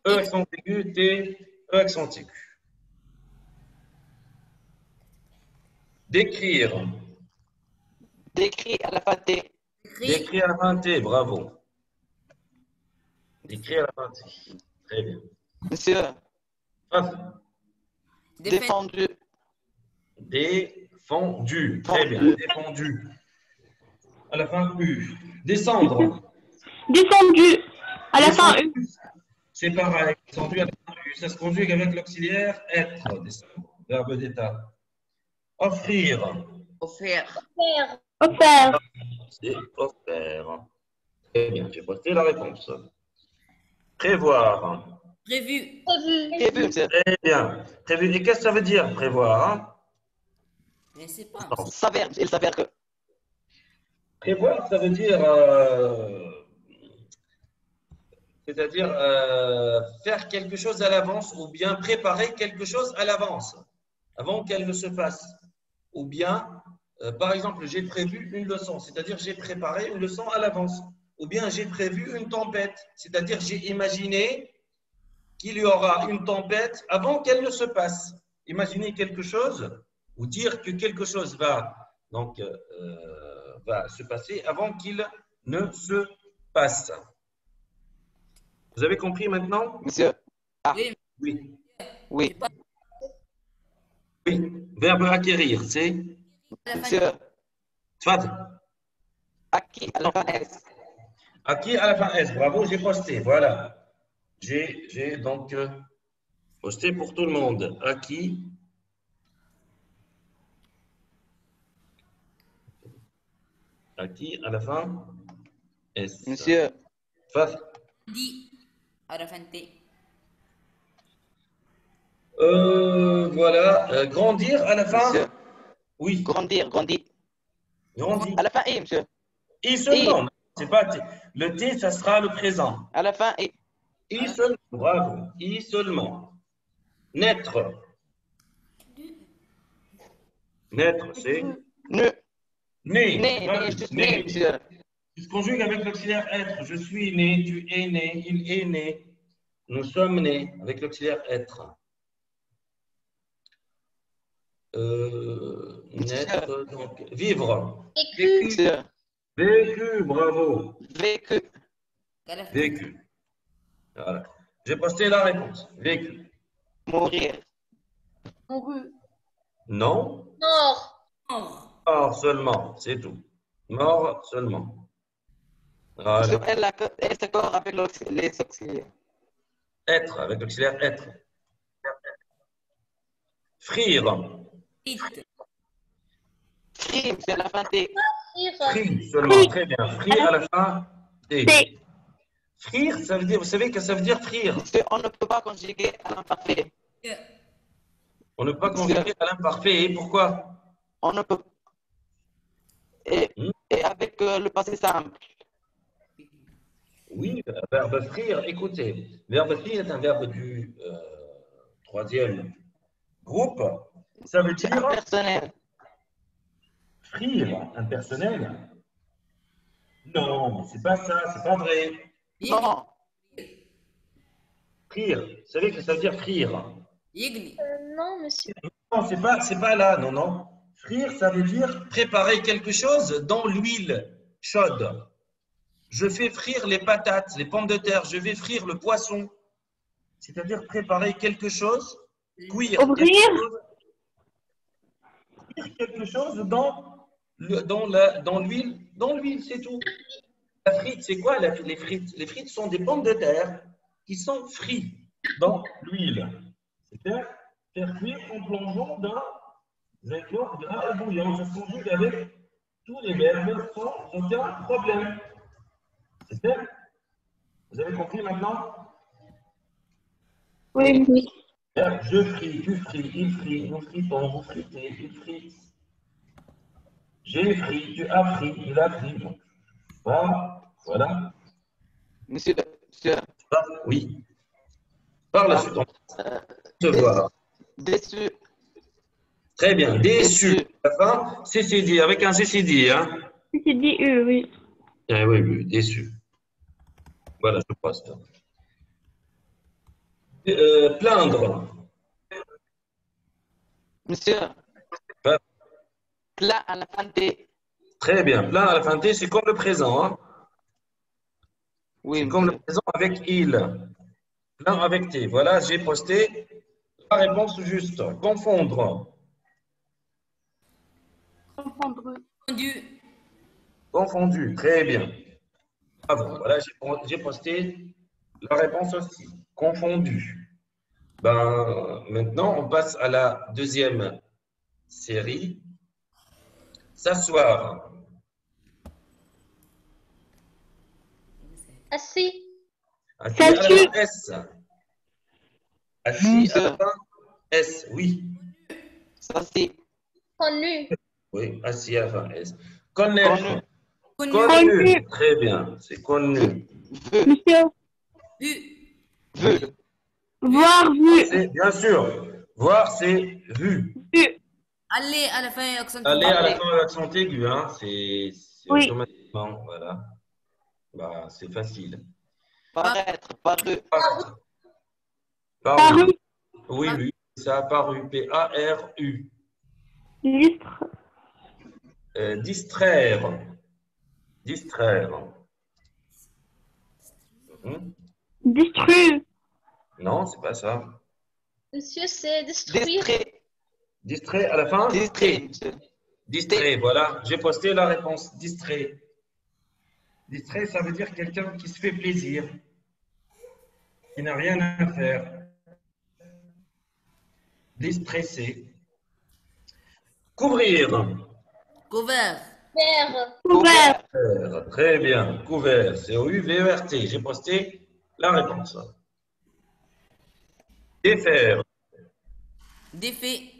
E accent aigu, T, E accent aigu. Décrire. Décrit à la fin T. Décrire à la fin de T, bravo. Décrire à la fin de T. Très bien. Monsieur. Défendu. Défendu. Très bien. Défendu. À la fin, U. Descendre. Descendu. À la fin, U. C'est pareil. Descendu à la fin, U. Ça se conjugue avec l'auxiliaire être. Descendre. Verbe d'état. Offrir. Offert. Offert. Offert. C'est offert. Très bien. J'ai posté la réponse. Prévoir. Prévu. Prévu. Prévu, monsieur. Très bien. Prévu. Et qu'est-ce que ça veut dire, prévoir, hein? Je ne sais pas. Il s'avère que. Prévoir, ça veut dire, c'est-à-dire faire quelque chose à l'avance ou bien préparer quelque chose à l'avance, avant qu'elle ne se fasse. Ou bien, par exemple, j'ai prévu une leçon, c'est-à-dire j'ai préparé une leçon à l'avance. Ou bien j'ai prévu une tempête, c'est-à-dire j'ai imaginé qu'il y aura une tempête avant qu'elle ne se passe. Imaginer quelque chose ou dire que quelque chose va se passer avant qu'il ne se passe. Vous avez compris maintenant? Monsieur. Ah. Oui. Oui. Oui. Oui. Verbe acquérir, c'est? Monsieur. Tfad. Acquis à la fin S. Acquis à la fin S. Bravo, j'ai posté. Voilà. J'ai donc posté pour tout le monde. Acquis À qui à la fin? S. Monsieur, Faf. Dit à la fin de T. Voilà. Grandir à la fin? monsieur, Oui. grandir, grandir. Grandir. À la fin, I, monsieur. I seulement. C'est pas T. Le T, ça sera le présent. À la fin, I. I seulement. Bravo. I seulement. Naître. Naître, c'est Ne, né. né, Voilà. je suis Né. né, monsieur. Il se conjugue avec l'auxiliaire être. Je suis né, tu es né, il est né. Nous sommes nés avec l'auxiliaire être. Naître, donc vivre. Vécu. Monsieur, Vécu, bravo. vécu. À la fin. Vécu. Voilà. J'ai posté la réponse. Vécu. Mourir. Mouru. Non. Mort. Mort. Mort seulement, c'est tout. Mort seulement. Monsieur, Voilà. elle s'accorde avec les auxiliaires. Être, avec l'auxiliaire être. Frire. Vite. Free, monsieur, à la fin, T. Frire. Frire seulement, très bien. Frire à la fin. T. T. Frire, ça veut dire, vous savez que ça veut dire frire. Monsieur, on ne peut pas conjuguer à l'imparfait. On ne peut pas conjuguer à l'imparfait. Et pourquoi? On ne peut. Et avec le passé simple. Oui, verbe frire, écoutez. Verbe frire est un verbe du troisième groupe. Ça veut C'est dire impersonnel. frire, impersonnel. Non, mais c'est pas ça, c'est pas vrai. Non, Frire, vous savez que ça veut dire frire. Yigli. Non, monsieur. Non, c'est pas là, non, non. Frire, ça veut dire préparer quelque chose dans l'huile chaude. Je fais frire les patates, les pommes de terre, je vais frire le poisson. C'est-à-dire préparer quelque chose, cuire Ouvrir. quelque chose dans l'huile, c'est tout. La frite, c'est quoi les frites? Les frites sont des pommes de terre qui sont frites dans l'huile. C'est-à-dire faire cuire en plongeant dans un corps de à bouillon. Ça se conjugue avec tous les verbes sans aucun problème. C'est ça? Vous avez compris maintenant? Oui. Je fris, tu fris, il frit, nous fritons, vous fritez, il frite. J'ai frit, tu as frit, il a frit. Voilà. monsieur, Oui. Par la suite, on va se voir. déçu. Très bien. Déçu. À la fin, CCD, avec un CCD. Hein? C'est dit oui. Ah, oui, oui, déçu. Voilà, je poste. Plaindre. Monsieur, Ouais. plat à la fin, T. Très bien. Plein à la fin T, c'est comme le présent. Hein? Oui, C'est comme le monsieur. présent avec il. Plein avec T. Voilà, j'ai posté la réponse juste. Confondre. Confondre. Condu. Confondu. Très bien. Bravo. Voilà, j'ai posté la réponse aussi. Confondu. Ben, maintenant, on passe à la deuxième série. S'asseoir. Assis. Assis à la fin S. Assis à la Monsieur. fin S. Oui. Ça, c'est Connu. Oui, assis à la fin S. Connaître. connu. Connu. Très bien. C'est connu. Vu. Monsieur. Vu. Vu. Voir, vu. C'est bien sûr. Voir, c'est vu. Vu. Aller à la fin, accent Aller à la Aller. fin de l'accent aigu, hein, c'est Oui. automatiquement, voilà. Bah, c'est facile. Paraître. Paru. Paru. Paru. Oui, oui, ça a paru. P-A-R-U. Listre. Distraire. Distraire. Distru. Non, c'est pas ça. Monsieur, c'est détruire. Distrait. Distrait à la fin? Distrait, monsieur. Distrait, voilà. J'ai posté la réponse. Distrait. Distrait, ça veut dire quelqu'un qui se fait plaisir, qui n'a rien à faire. Distressé. Couvrir. Couvert. Vert. Couvert. Très bien. Couvert. C-O-U-V-E-R-T. J'ai posté la réponse. Défaire. Défait.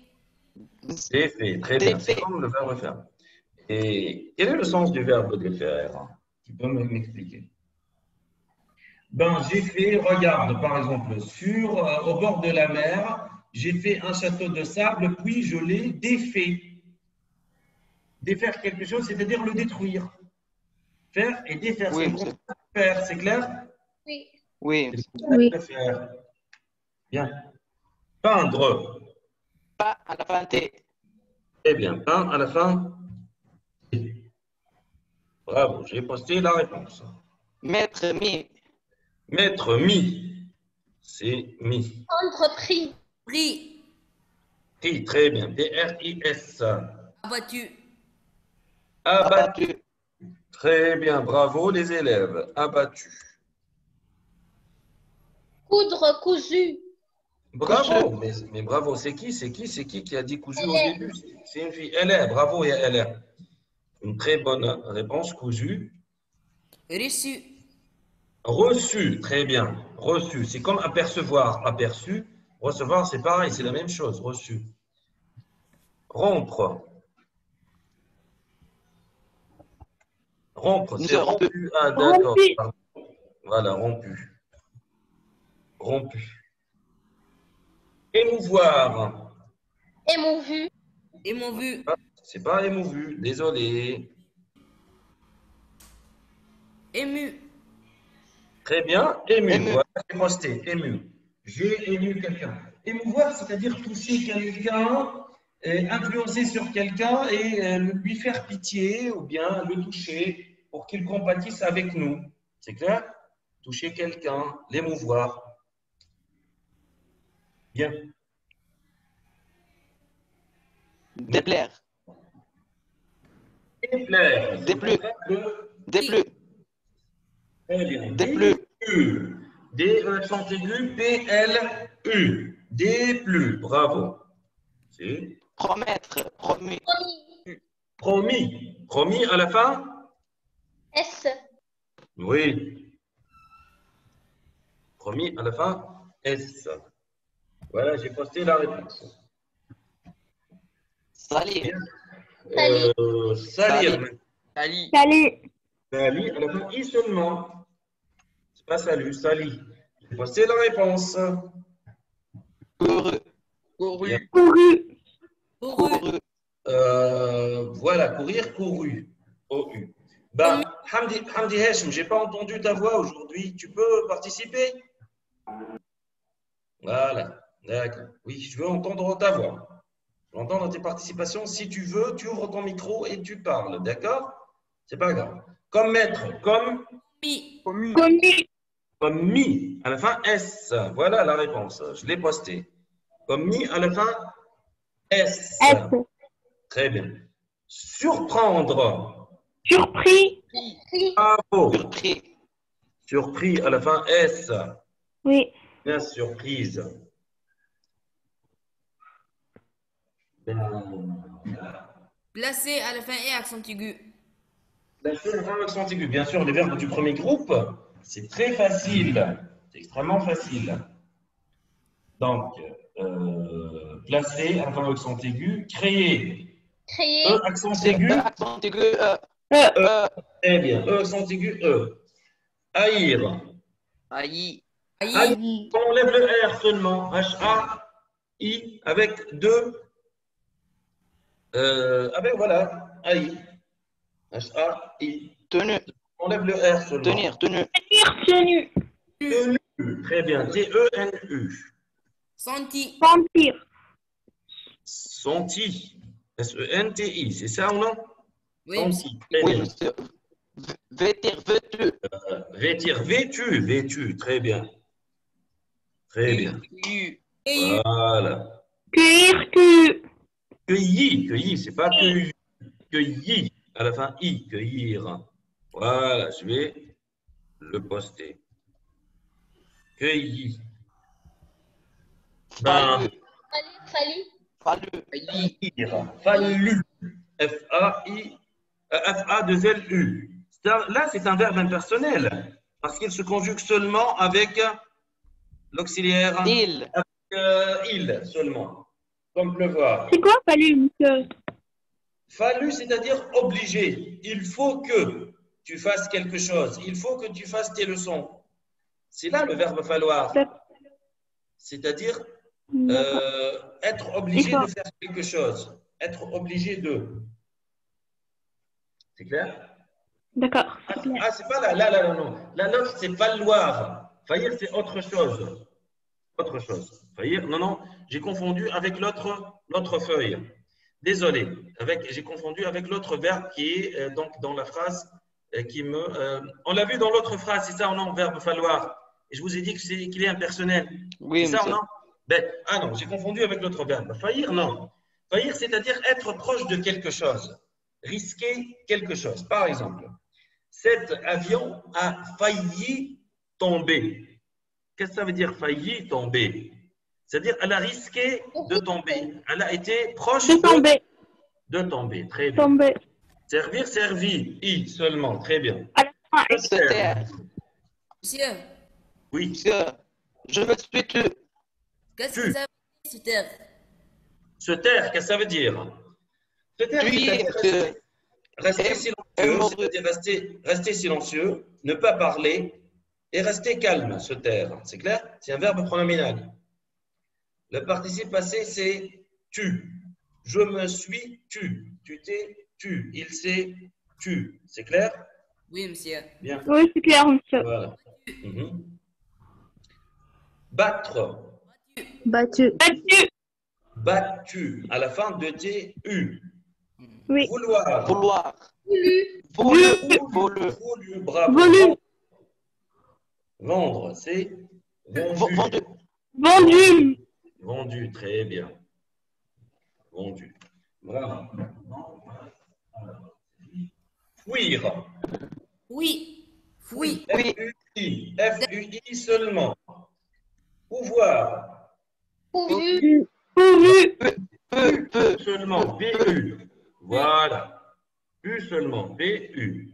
Défait. Très bien. C'est Défait. comme le verbe faire. Et quel est le sens du verbe défaire? Tu peux m'expliquer? Ben, j'ai fait, regarde, par exemple, au bord de la mer, j'ai fait un château de sable, puis je l'ai défait. Défaire quelque chose, c'est-à-dire le détruire. Faire et défaire, Oui, c'est monsieur. faire, c'est clair? Oui. Oui, monsieur. Oui. Faire. Bien. Peindre. Pas à la fin T. Très bien. Peindre à la fin. Bravo, j'ai posté la réponse. Mettre mis. Mettre mis. C'est mis. Entrepris. Pris. Pris, très bien. P-R-I-S. Abattu. Abattu. Abattu. Très bien, bravo les élèves. Abattu. Coudre, cousu. Bravo, mais bravo, c'est qui a dit cousu au Elle est. début? C'est une fille. Elle est, bravo, elle est. Une très bonne réponse, cousu. Reçu. Reçu, très bien. Reçu, c'est comme apercevoir. Aperçu, recevoir, c'est pareil, c'est la même chose. Reçu. Rompre. Rompre, c'est Monsieur, rompu. Ah, d'accord. Rompu. Pardon. Voilà, rompu. Rompu. Émouvoir. Émouvu. Émovu. Ah, c'est pas émouvu, désolé. Ému. Très bien, ému. Ému. Voilà, j'ai posté, ému. J'ai ému quelqu'un. Émouvoir, c'est-à-dire toucher quelqu'un, influencer sur quelqu'un et lui faire pitié ou bien le toucher pour qu'il compatisse avec nous. C'est clair? Toucher quelqu'un, l'émouvoir. Bien. Déplaire. Déplaire. Déplu. Déplu. Très bien. Déplu. D-E. D-E accent aigu, P-L-U. Déplu. Bravo. C'est Promettre. Promis. Promis. promis. Promis à la fin? S. Oui. Promis à la fin? S. Voilà, j'ai posté la réponse. Salir. Salir. Sali. Salut. Salut à la fin, I seulement. C'est pas salut, sali. J'ai posté la réponse. Couru. Couru. Couru. Couru. Couru. Voilà, courir, couru. O-U. Ben, Hamdi Hachem, j'ai pas entendu ta voix aujourd'hui. Tu peux participer? Voilà, d'accord. Oui, je veux entendre ta voix. Je veux entendre tes participations. Si tu veux, tu ouvres ton micro et tu parles, d'accord? C'est pas grave. Comme maître, comme Mi. Commis. Commis. comme mi, à la fin S. Voilà la réponse. Je l'ai posté. Comme mi, à la fin S. S. Très bien. Surprendre. Surpris. Bravo. Surpris. Surpris, à la fin S. Oui. Bien, surprise. Placé à la fin et accent aigu. La seule fin accent aigu. Bien sûr, les verbes du premier groupe, c'est très facile. C'est extrêmement facile. Donc, placer, à la fin accent aigu. Créer. Créer. E, accent aigu. Accent aigu. Très bien. E, accent aigu, E. Haïr. Haï. Haï. On enlève le R seulement. H-A-I avec deux. Avec, voilà, haï. H-A-I. Tenu. On enlève le R seulement. Tenir. Tenu. Tenir. Tenu. Tenu. Très bien. T-E-N-U. Senti. Sentir. Senti. S-E-N-T-I. C'est ça ou non? Oui. Senti. Très Oui, bien. monsieur. Vêtir. Vêtu. Vêtir. Vêtu. Vêtu. Très bien. Très bien. Cueilli. Cueilli. Voilà. Cueillir. Cueillir. Cueilli. Cueilli. C'est pas cueilli. Cueilli. À la fin, I. Cueillir. Voilà. Je vais le poster. Cueilli. Ben, Fallu. Fallu. Fallu. Failli. fallu. F-A-I. F-A-2-L-U. Là, c'est un verbe impersonnel parce qu'il se conjugue seulement avec l'auxiliaire Il. il seulement, comme pleuvoir. C'est quoi fallu, monsieur? Fallu, c'est-à-dire obligé. Il faut que tu fasses quelque chose. Il faut que tu fasses tes leçons. C'est là le verbe falloir. C'est-à-dire être obligé de faire quelque chose. Être obligé de. C'est clair? D'accord. Ah, c'est pas là, non. La nôtre, c'est falloir. Faillir, c'est autre chose. Autre chose. Faillir, non, j'ai confondu avec l'autre feuille. Désolé, j'ai confondu avec l'autre verbe qui est donc dans la phrase qui me. On l'a vu dans l'autre phrase, c'est ça ou non, verbe falloir. Et je vous ai dit qu'il est impersonnel. Oui, c'est ça ou monsieur. non? Ah non, j'ai confondu avec l'autre verbe. Faillir, non. Faillir, c'est-à-dire être proche de quelque chose, risquer quelque chose. Par exemple, cet avion a failli tomber. Qu'est-ce que ça veut dire failli tomber? C'est-à-dire elle a risqué de tomber. Elle a été proche De tomber. de tomber. Très bien. Tomber. Servir, servi. I seulement. Très bien. À la fin, Se taire. Monsieur, Oui. Monsieur, je me suis tu. qu'est-ce que ça veut dire, se taire? Se taire, qu'est-ce que ça veut dire? Se taire, Oui, c'est-à-dire rester silencieux, mordre. c'est-à-dire rester silencieux, ne pas parler et rester calme, se taire. C'est clair? C'est un verbe pronominal. Le participe passé, c'est tu. Je me suis tu. Tu t'es tu. Il s'est tu. C'est clair? Oui, monsieur. Bien. oui, c'est clair, monsieur. Voilà. Battre. Battu. Battu. Battu. À la fin de tes U. Oui. Vouloir. Vouloir. Voulu. Voulu. Bravo. Voulu. Vendre, c'est vendu. Vendu. Vendu. Vendu, très bien. Vendu. Bravo. Fuir. Oui. Oui. Oui. F-U-I. F-U-I seulement. Pouvoir. Pourvu. Pourvu. Peu. Seulement. P-U. Voilà. Pu seulement. P-U.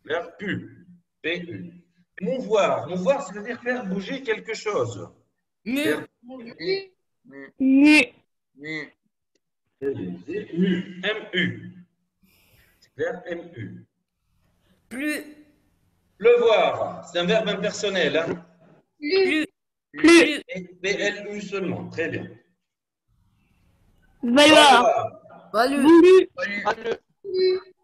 Faire pu. P-U. Mouvoir. Mouvoir, c'est-à-dire faire bouger quelque chose. Faire Nu. M-U. C'est clair? M-U. Plus. Pleuvoir. C'est un verbe impersonnel. Hein? Plus. Plus. Et B-L-U seulement. Très bien. Valoir. Valu. Voulu.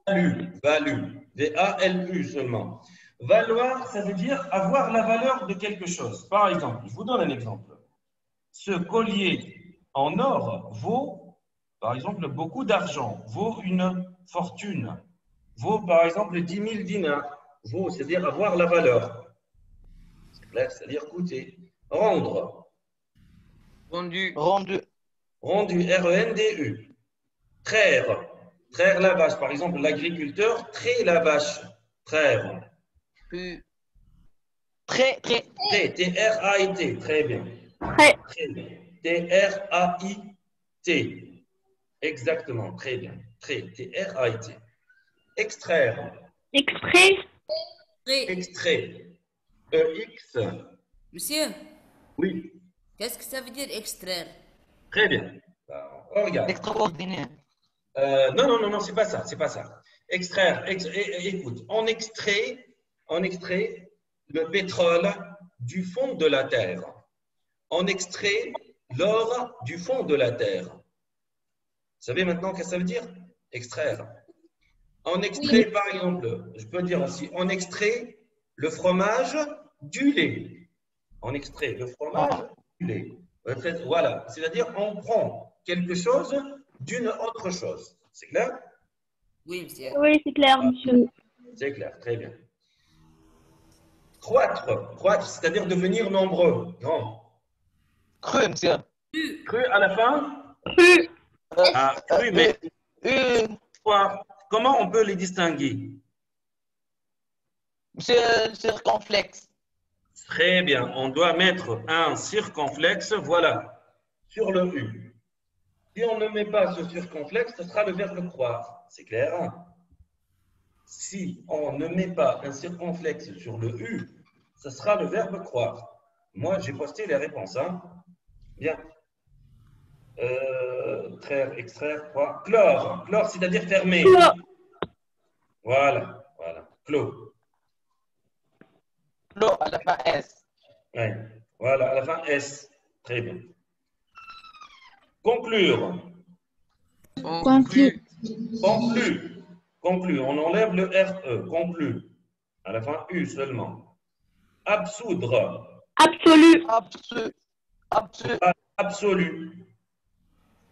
Valu. Valu. V-A-L-U seulement. Valoir, ça veut dire avoir la valeur de quelque chose. Par exemple, je vous donne un exemple. Ce collier en or vaut, par exemple, beaucoup d'argent, vaut une fortune, vaut, par exemple, 10 000 dinars. Vaut, c'est-à-dire avoir la valeur. C'est clair, c'est-à-dire coûter. Rendre. Rendu. Rendu. Rendu, R-E-N-D-U. Traire. Traire la vache. Par exemple, l'agriculteur traite la vache. Traire. Très. Traite, T-R-A-I-T. Très bien. Prêt. Très bien. T-R-A-I-T. Exactement. Très bien. Traite, T-R-A-I-T. Extraire. Extrait. Extrait. E-X. Monsieur, Oui. qu'est-ce que ça veut dire extraire? Très bien. On regarde. Extraordinaire. Non, c'est pas ça, c'est pas ça. Extraire, écoute, on extrait le pétrole du fond de la terre. On extrait l'or du fond de la terre. Vous savez maintenant qu'est-ce que ça veut dire? Extraire. On extrait, par exemple, je peux dire aussi, on extrait le fromage du lait. On extrait le fromage du lait. Voilà, c'est-à-dire on prend quelque chose d'une autre chose. C'est clair? Oui, monsieur. Oui, c'est clair, monsieur. C'est clair, très bien. Croître, c'est-à-dire devenir nombreux. Non. Cru, monsieur. Cru à la fin? Cru. Ah, cru, mais Monsieur, comment on peut les distinguer? circonflexe. Très bien, on doit mettre un circonflexe, voilà, sur le U. Si on ne met pas ce circonflexe, ce sera le verbe croire. C'est clair? Hein? si on ne met pas un circonflexe sur le U, ce sera le verbe croire. Moi, j'ai posté les réponses. Hein. Bien. Traire, extraire, croire. Clore. Clore, c'est-à-dire fermer. Voilà. Voilà. Clos. Clos à la fin S. Ouais. Voilà, à la fin S. Très bien. Conclure. Conclu. Conclu. Conclu. On enlève le RE. Conclu. À la fin U seulement. Absoudre. Absolu. Absolu. Absolu. Absolu.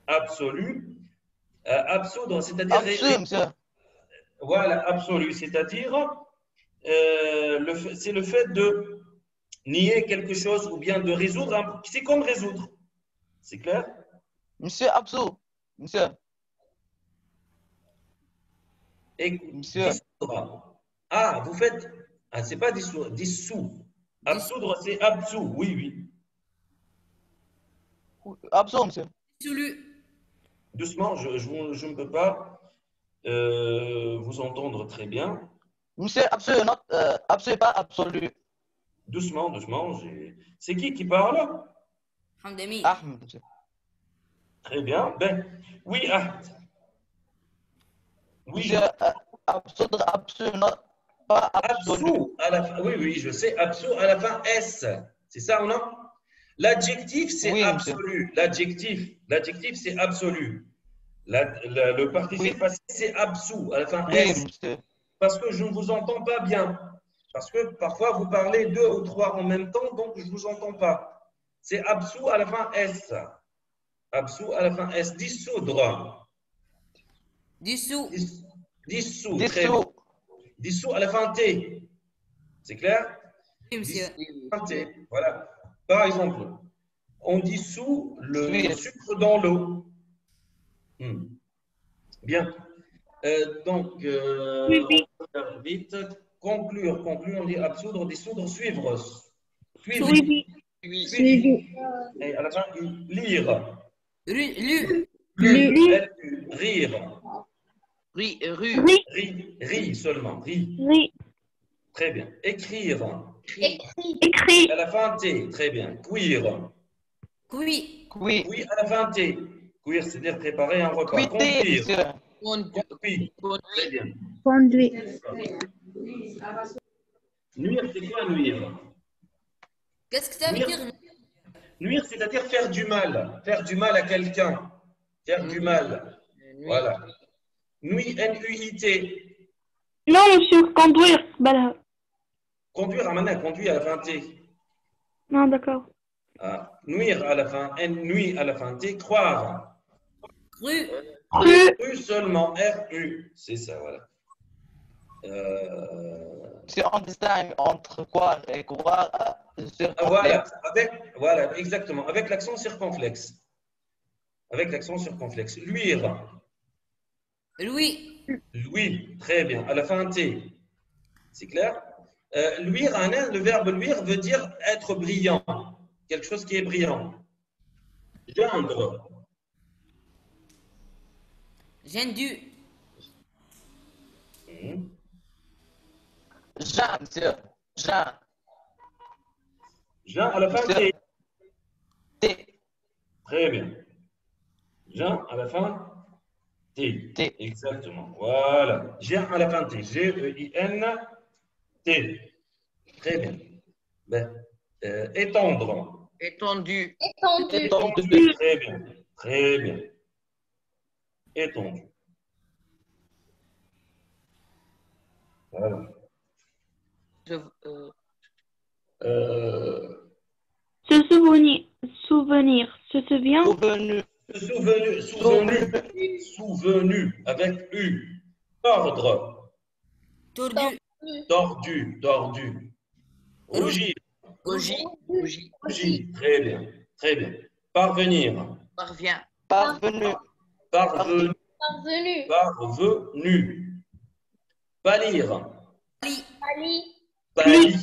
Absolu. Absoudre, c'est-à-dire. Absolu, monsieur. Voilà, absolu. C'est-à-dire, c'est le fait de nier quelque chose ou bien de résoudre. C'est comme résoudre. C'est clair? Monsieur Absolu. Monsieur. Et Monsieur. dissoudre. Ah, vous faites. Ah, c'est pas dissoudre, dissous. Absoudre, c'est absous. Oui, oui. Absolu, monsieur. Dissolu. Doucement, je ne peux pas vous entendre très bien. Monsieur Absolu, non, absolu, pas absolu. Doucement, doucement. C'est qui parle? Hamdami. Ahmed, monsieur. Très bien. Ben, oui, Ahmed. Oui. Monsieur, absolu, absolu, non, pas absolu. Absous à la fin. Oui, oui, je sais. Absous à la fin S. C'est ça ou non? L'adjectif, c'est Oui, absolu. L'adjectif, c'est absolu. Le participe passé, c'est absous à la fin Oui, S. monsieur. Parce que je ne vous entends pas bien. Parce que parfois, vous parlez 2 ou 3 en même temps, donc je ne vous entends pas. C'est absous à la fin S. Absous à la fin S. Dissoudre. Dissous. Dissous. Très bien. Dessous. Dissous à la fin T. C'est clair? Oui, monsieur. T. Voilà. Par exemple, on dissout le Oui. sucre dans l'eau. Bien. Donc, Oui, oui. on va faire vite. Conclure, on dit absoudre, dissoudre, suivre. Suivre. Suivi. Suivi. Et à la fin, lire. Lu. Rire. Ri seulement. Ri. Très bien. Écrire. Écrit. À la fin T. Très bien. Cuire. Cuit. Oui. Oui, à la fin T. Cuire, c'est-à-dire préparer un repas. Cuité, monsieur. Conduire. Très bien. Conduit. Nuire, c'est quoi nuire? Qu'est-ce que ça veut dire? Nuire, c'est-à-dire faire du mal. Faire du mal à quelqu'un. Faire du mal. Voilà. Nuit, N-U-I-T. Non, monsieur, conduire. Bala. Conduire, Amana, conduit à la fin T. Non, d'accord. Ah. Nuire à la fin N, nuit à la fin T. Croire. Cru. Rue seulement, R-U. C'est ça, voilà. Si on distingue entre croire et croire, Voilà, exactement. Avec l'accent circonflexe. Avec l'accent circonflexe. Luire. Louis. Louis, très bien. À la fin T. C'est clair? Luire, le verbe luire veut dire être brillant. Quelque chose qui est brillant. Geindre. Gendu. Jean, monsieur. Jean. Jean à la fin Monsieur. T. T. Très bien. Jean à la fin T. T. Exactement. Voilà. Jean à la fin T. G-E-I-N-T. Très bien. Ben, étendre. Étendu. Étendu. Très bien. Très bien. Étendu. Voilà. Se souvenir. Souvenir. Se souvient. Souvenu. Souvenu avec U. Tordre. Tordu. Tordu. Rougir. Rougir. Très bien. Très bien. Parvenir. Parvient. Parvenu. Parvenu. Parvenu. Pâlir. Pali.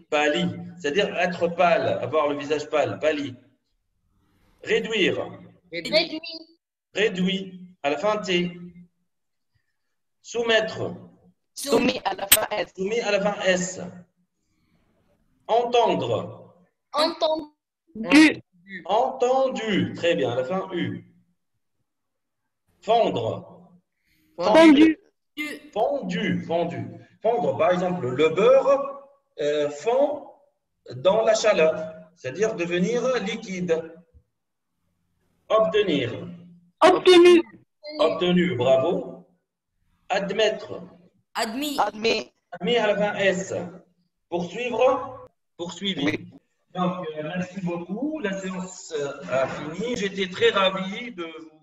Pâli. C'est-à-dire être pâle, avoir le visage pâle. Pâli. Réduire. Réduit. Réduit. À la fin T. Soumettre. Soumis à la fin S. Soumis à la fin S. Entendre. entendu, Entendu. Très bien, à la fin U. Fondre. fondu, Fondu. Fondu. Fondre, par exemple, le beurre fond dans la chaleur, c'est-à-dire devenir liquide. Obtenir. obtenu, Obtenu, bravo. Admettre. Admis. Admis. Admis à la fin S. Poursuivre. Poursuivi. Oui. Donc, merci beaucoup. La séance a fini. J'étais très ravi de vous